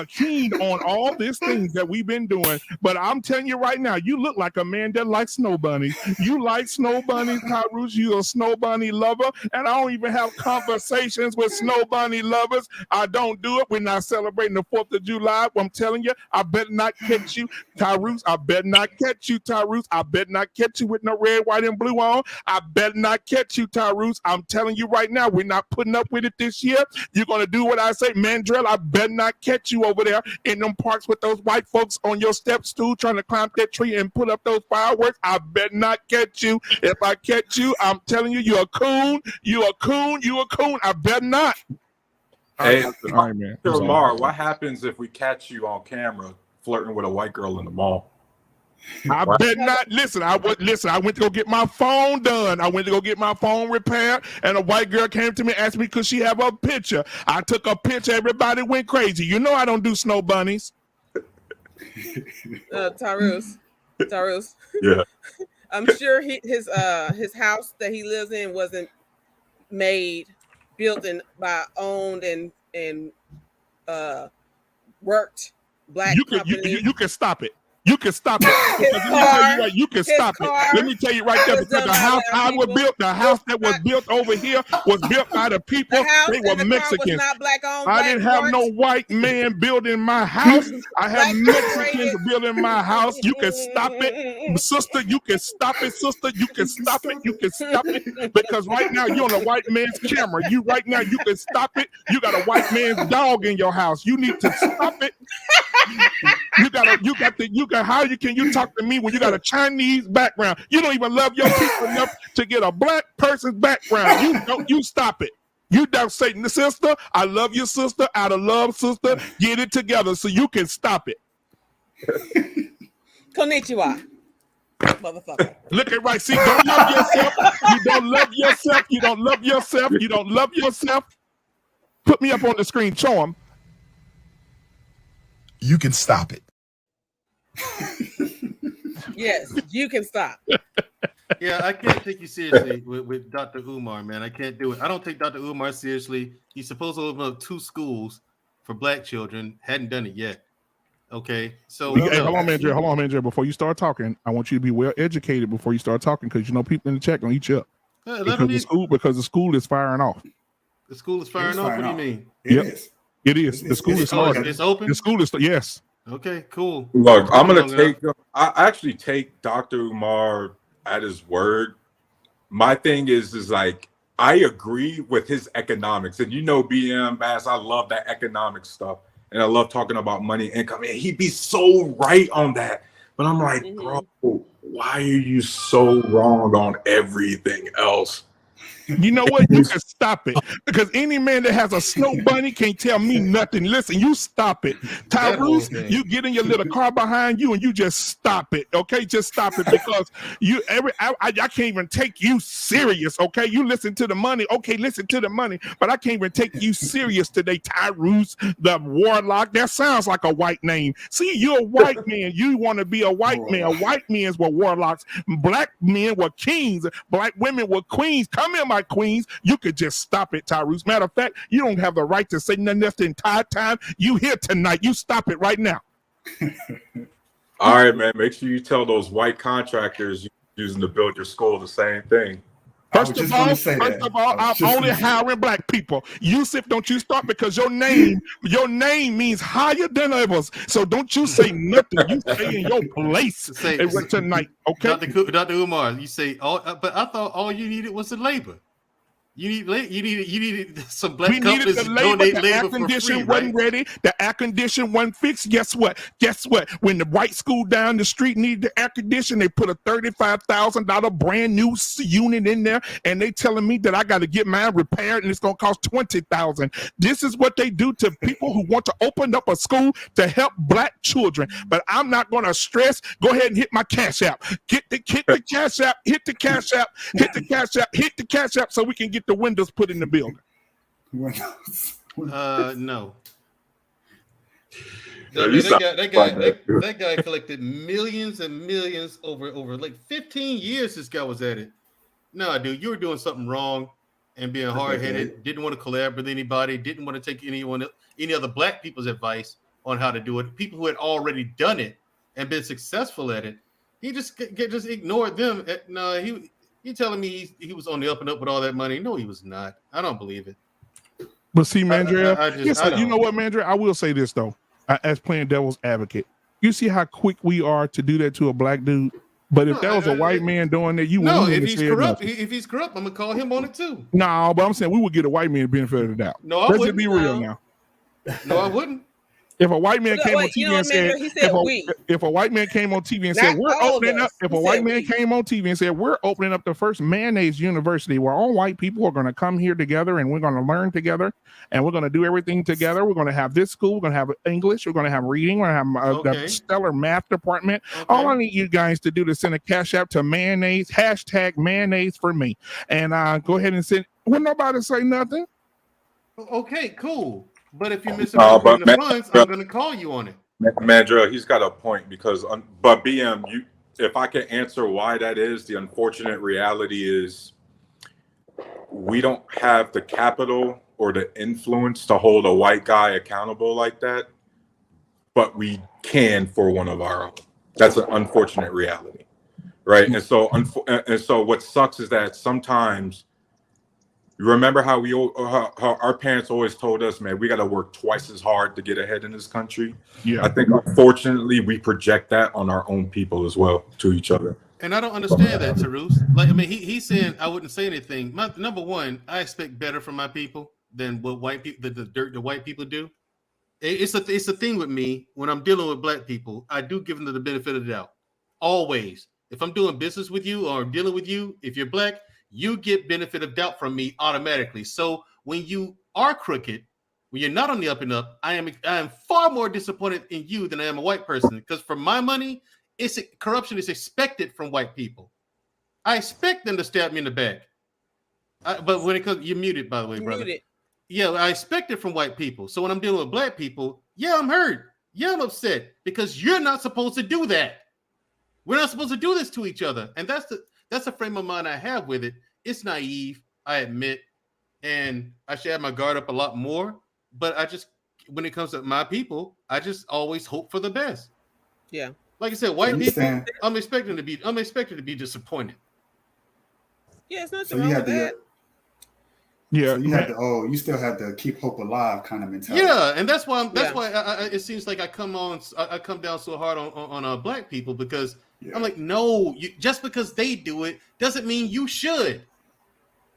keen on all these things that we've been doing, but I'm telling you right now, you look like a man that likes snow bunnies. You like snow bunnies, Tyrus. You're a snow bunny lover, and I don't even have conversations with snow bunny lovers. I don't do it. We're not celebrating the 4th of July. I'm telling you, I better not catch you, Tyrus. I better not catch you, Tyrus. I better not catch you with no red, white, and blue on. I better not catch you, Tyrus. I'm telling you right now, we're not putting up with it this year. You're going to do what I say. Mandrell, I better not catch you over there in them parks with those white folks on your step stool trying to climb that tree and put up those fireworks. I better not catch you. If I catch you, I'm telling you, you're a coon. You're a coon. You're a coon. I better not. Hey, all right, man. Umar, what happens if we catch you on camera flirting with a white girl in the mall? I bet not. Listen, I went to go get my phone done. I went to go get my phone repaired, and a white girl came to me and asked me could she have a picture. I took a picture. Everybody went crazy. You know I don't do snow bunnies. Tyrus. Yeah. I'm sure his house that he lives in wasn't built by owned and worked Black companies. You can stop it. You can stop it. You can stop it. Let me tell you right there, because the house the house that was built over here was built by the people. They were Mexicans. I didn't have no white man building my house. I have Mexicans building my house. You can stop it, sister. You can stop it, sister. You can stop it. You can stop it. Because right now you're on a white man's camera. You can stop it. You got a white man's dog in your house. You need to stop it. How can you talk to me when you got a Chinese background? You don't even love your people enough to get a Black person's background. You stop it. You don't say, sister, I love your sister. Out of love, sister, get it together so you can stop it. Konnichiwa, motherfucker. Look at right. See, don't love yourself. You don't love yourself. You don't love yourself. You don't love yourself. Put me up on the screen. Show them. you can stop it. Yes, you can stop. Yeah, I can't take you seriously with Dr. Umar, man. I can't do it. I don't take Dr. Umar seriously. He's supposed to open up 2 schools for black children. Hadn't done it yet. Okay, so Hey, hold on, man, Dre. Before you start talking, I want you to be well educated before you start talking, because you know people in the chat gonna eat you up. Because the school is firing off. The school is firing off. What do you mean? It is. The school is starting. It's open. The school is yes. Okay, cool. Look, I'm gonna take. I actually take Dr. Umar at his word. My thing is like I agree with his economics, and you know, BM Bass, I love that economic stuff, and I love talking about money, income. And he'd be so right on that, but I'm like, bro, why are you so wrong on everything else? You know what? You can stop it, because any man that has a snow bunny can't tell me nothing. Listen, you stop it. Tyrese, you get in your little car behind you and you just stop it. Okay, just stop it, because I can't even take you serious. Okay, you listen to the money. Okay, listen to the money, but I can't even take you serious today, Tyrese, the Warlock. That sounds like a white name. See, you're a white man. You want to be a white man. White men were warlocks. Black men were kings. Black women were queens. Come here, my queens. You could just stop it, Tyrese. Matter of fact, you don't have the right to say nothing else the entire time. You here tonight. You stop it right now. All right, man. Make sure you tell those white contractors you're using to build your school the same thing. First of all, I'm only hiring black people. Yusuf, don't you start, because your name means higher than others. So don't you say nothing. You stay in your place tonight, okay? Dr. Umar, you say, but I thought all you needed was the labor. You needed some black companies to donate labor for free, right? Wasn't ready. The air condition wasn't fixed. Guess what? When the white school down the street needed the air condition, they put a $35,000 brand new unit in there, and they telling me that I got to get mine repaired, and it's gonna cost $20,000. This is what they do to people who want to open up a school to help black children. But I'm not gonna stress. Go ahead and hit my Cash App. Hit the Cash App. Hit the Cash App. Hit the Cash App. Hit the Cash App, so we can get the windows put in the building. No. That guy collected millions and millions over like 15 years. This guy was at it. No, dude, you were doing something wrong and being hard-headed. Didn't want to collaborate with anybody. Didn't want to take any other black people's advice on how to do it. People who had already done it and been successful at it. He just ignored them. No, he telling me he was on the up and up with all that money. No, he was not. I don't believe it. But see, Mandrea, you know what, Mandrea? I will say this, though, as playing devil's advocate. You see how quick we are to do that to a black dude? But if that was a white man doing that, if he's corrupt, I'm going to call him on it, too. No, but I'm saying we would get a white man the benefit of the doubt. No, I wouldn't. Let's just be real now. No, I wouldn't. If a white man came on TV and said, if a white man came on TV and said, we're opening up, if a white man came on TV and said, we're opening up the first mayonnaise university where all white people are going to come here together and we're going to learn together and we're going to do everything together. We're going to have this school. We're going to have English. We're going to have reading. We're going to have the stellar math department. Okay. All I need you guys to do is send a Cash App to mayonnaise, #mayonnaise for me. And go ahead and send, will nobody say nothing? Okay, cool. But if you misappropriate the funds, I'm going to call you on it. Mandrea, he's got a point because, but BM, if I can answer why that is, the unfortunate reality is we don't have the capital or the influence to hold a white guy accountable like that, but we can for one of our own. That's an unfortunate reality, right? And so what sucks is that sometimes. You remember how how our parents always told us, man, we got to work twice as hard to get ahead in this country. Yeah, I think unfortunately we project that on our own people as well to each other. And I don't understand that, Tyrese. Like, I mean, he's saying I wouldn't say anything. Number one, I expect better from my people than what white people, the white people do. It's a thing with me when I'm dealing with black people. I do give them the benefit of the doubt. Always, if I'm doing business with you or dealing with you, if you're black, you get benefit of doubt from me automatically. So when you are crooked, when you're not on the up and up, I am far more disappointed in you than I am a white person. Because for my money, corruption is expected from white people. I expect them to stab me in the back. But when it comes, you're muted, by the way, brother. Muted. Yeah, I expect it from white people. So when I'm dealing with black people, yeah, I'm hurt. Yeah, I'm upset because you're not supposed to do that. We're not supposed to do this to each other. And that's the frame of mind I have with it. It's naive, I admit, and I should have my guard up a lot more. But I just, when it comes to my people, I just always hope for the best. Yeah. Like I said, white people, I'm expecting to be disappointed. Yeah, it's nothing So wrong you with had that. Yeah, so you still had the keep hope alive kind of mentality. Yeah, and that's why it seems like I come down so hard on black people because I'm like, no, just because they do it doesn't mean you should.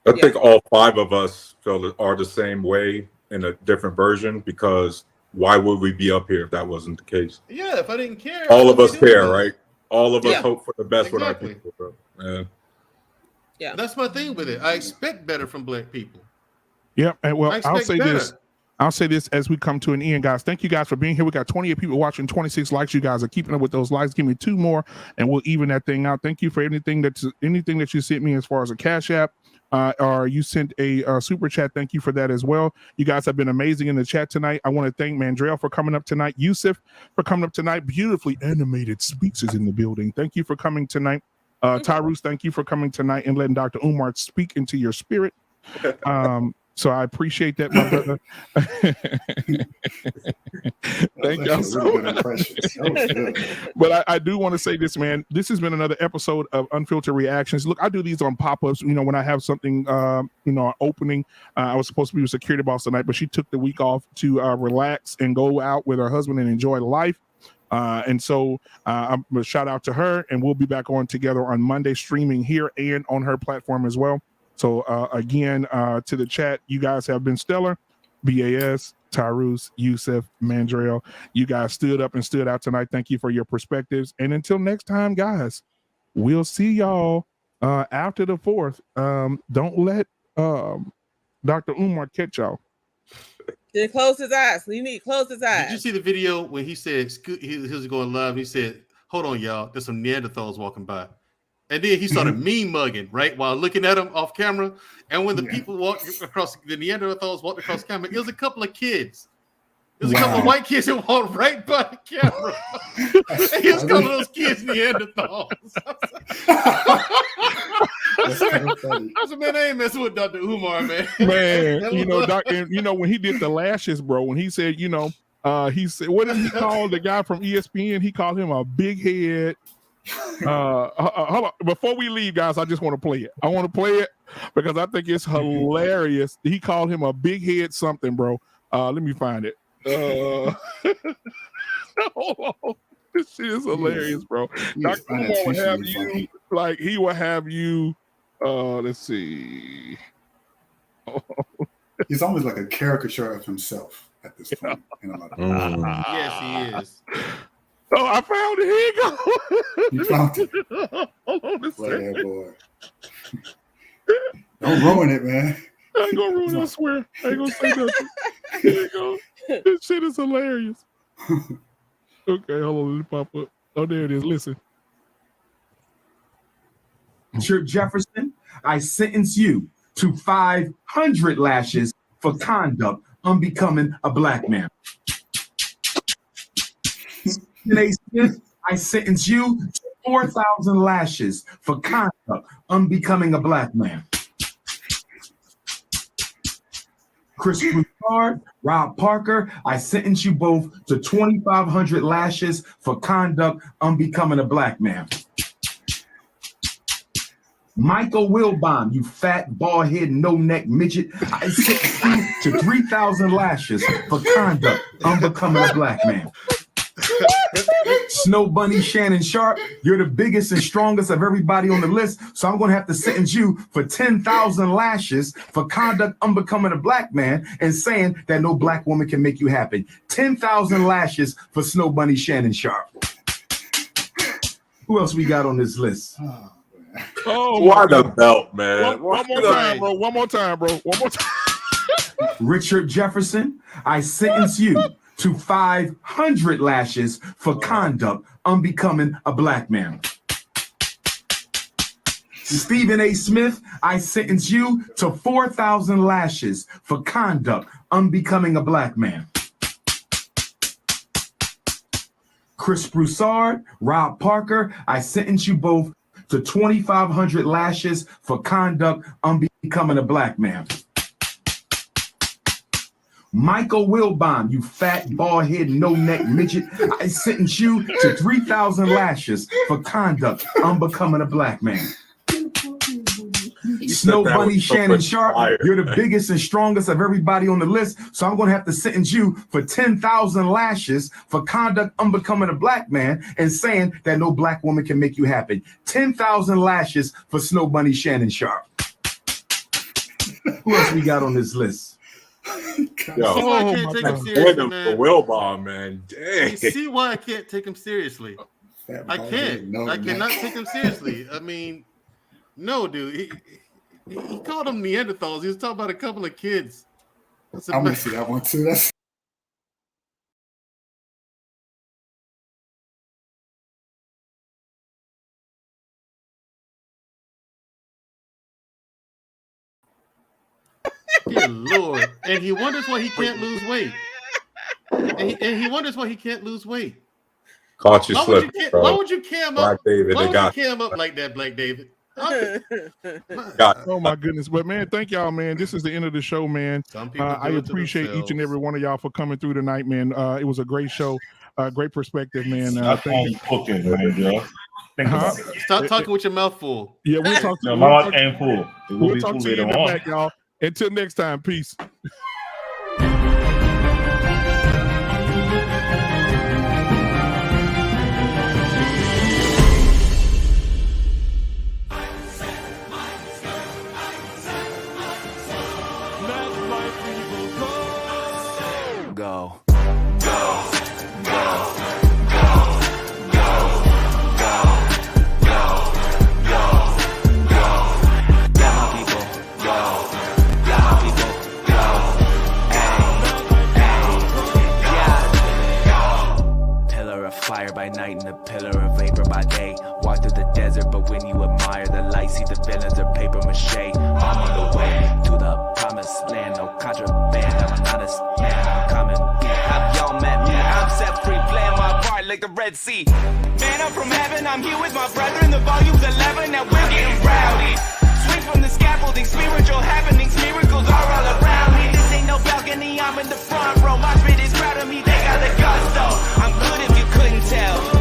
I think all 5 of us are the same way in a different version, because why would we be up here if that wasn't the case? Yeah, if I didn't care, all of us care, right? All of us hope for the best with our Exactly. people, bro. Yeah. Yeah, that's my thing with it. I expect better from black people. Yeah, and well, I'll say better. this. I'll say this as we come to an end, guys. Thank you guys for being here. We got 28 people watching, 26 likes. You guys are keeping up with those likes. Give me 2 more, and we'll even that thing out. Thank you for anything that you sent me as far as a Cash App, or you sent a super chat. Thank you for that as well. You guys have been amazing in the chat tonight. I want to thank Mandrell for coming up tonight. Yusuf for coming up tonight. Beautifully animated speaks is in the building. Thank you for coming tonight. Tyrus, thank you for coming tonight and letting Dr. Umar speak into your spirit. So I appreciate that, my brother. Thank y'all so much. But I do want to say this, man. This has been another episode of Unfiltered Reactions. Look, I do these on pop-ups. You know, when I have something, opening. I was supposed to be with security boss tonight, but she took the week off to relax and go out with her husband and enjoy life. And so I'm a shout out to her, and we'll be back on together on Monday, streaming here and on her platform as well. So again, to the chat, you guys have been stellar. BAS, Tyrus, Yusuf, Mandrell, you guys stood up and stood out tonight. Thank you for your perspectives. And until next time, guys, we'll see y'all after the 4th. Don't let Dr. Umar catch y'all. Then close his eyes. You need to close his eyes. Did you see the video when he said he was going live? He said, "Hold on, y'all. There's some Neanderthals walking by." And then he started mean mugging, right, while looking at him off camera. And when the people walked across, the Neanderthals walked across camera, it was a couple of kids. It was a couple of white kids that walked right by the camera. And he was calling those kids Neanderthals. I said, man, I ain't messing with Dr. Umar, man. Man, when he did the lashes, bro, when he said, he said, what did he call the guy from ESPN? He called him a big head. Hold on. Before we leave, guys, I just want to play it. I want to play it because I think it's hilarious. He called him a big head something, bro. Let me find it. Hold on. This shit is hilarious, bro. Dr. Umar will have you, he will have you, let's see. He's almost like a caricature of himself at this point. In a lot of Yes, he is. Oh, I found it. Here you go. You found it. Hold on a second. Yeah, boy. Don't ruin it, man. I ain't gonna ruin it, I swear. I ain't gonna say nothing. Here you go. This shit is hilarious. Okay, hold on, let it pop up. Oh, there it is. Listen. Richard Jefferson, I sentence you to 500 lashes for conduct unbecoming a black man. Stephen A. Smith, I sentence you to 4,000 lashes for conduct unbecoming a black man. Chris Broussard, Rob Parker, I sentence you both to 2,500 lashes for conduct unbecoming a black man. Michael Wilbon, you fat, bald-headed, no-neck midget, I sentence you to 3,000 lashes for conduct unbecoming a black man. Snow Bunny Shannon Sharp, you're the biggest and strongest of everybody on the list, so I'm going to have to sentence you for 10,000 lashes for conduct unbecoming a black man and saying that no black woman can make you happy. 10,000 lashes for Snow Bunny Shannon Sharp. Who else we got on this list? Oh, why the belt, man? One more time, bro. One more time, bro. One more time. Richard Jefferson, I sentence you to 500 lashes for conduct unbecoming a black man. Stephen A. Smith, I sentence you to 4,000 lashes for conduct unbecoming a black man. Chris Broussard, Rob Parker, I sentence you both to 2,500 lashes for conduct unbecoming a black man. Michael Wilbon, you fat, bald-head, no-neck midget, I sentence you to 3,000 lashes for conduct unbecoming a black man. Snow Bunny Shannon Sharp, you're the biggest and strongest of everybody on the list, so I'm going to have to sentence you for 10,000 lashes for conduct unbecoming a black man and saying that no black woman can make you happy. 10,000 lashes for Snow Bunny Shannon Sharp. Who else we got on this list? Yo, See why I can't take him seriously, man. Wilbon, man. Dang. You see why I can't take him seriously? I can't. I cannot take him seriously. I mean, no, dude. He called them Neanderthals. He was talking about a couple of kids. I'm gonna see that one too. That's Dear Lord. And he wonders why he can't lose weight. And he wonders why he can't lose weight. Caught you slipping, bro. Why would you cam up? David, why would you cam up like that, Black David? Oh my goodness. But man, thank y'all, man. This is the end of the show, man. I appreciate each and every one of y'all for coming through tonight, man. It was a great show, great perspective, man. Thank you. Cooking, man, bro. Stop talking with your mouth full. Yeah, we'll talk to your mouth ain't full. We'll talk to you in the back, y'all. Until next time, peace. Go. Fire by night and a pillar of vapor by day. Walk through the desert, but when you admire the light, see the villains are paper mache. I'm on the way to the promised land, no contraband. I'm an honest man, I'm coming. Have y'all met me? I'm set free, playing my part like the Red Sea. Man, I'm from heaven, I'm here with my brethren. The volume's 11, now we're getting rowdy. Swing from the scaffolding, spiritual happenings, miracles are all around me. This ain't no balcony, I'm in the front row. My spit is proud of me, they got the gusto. I'm good if you couldn't tell.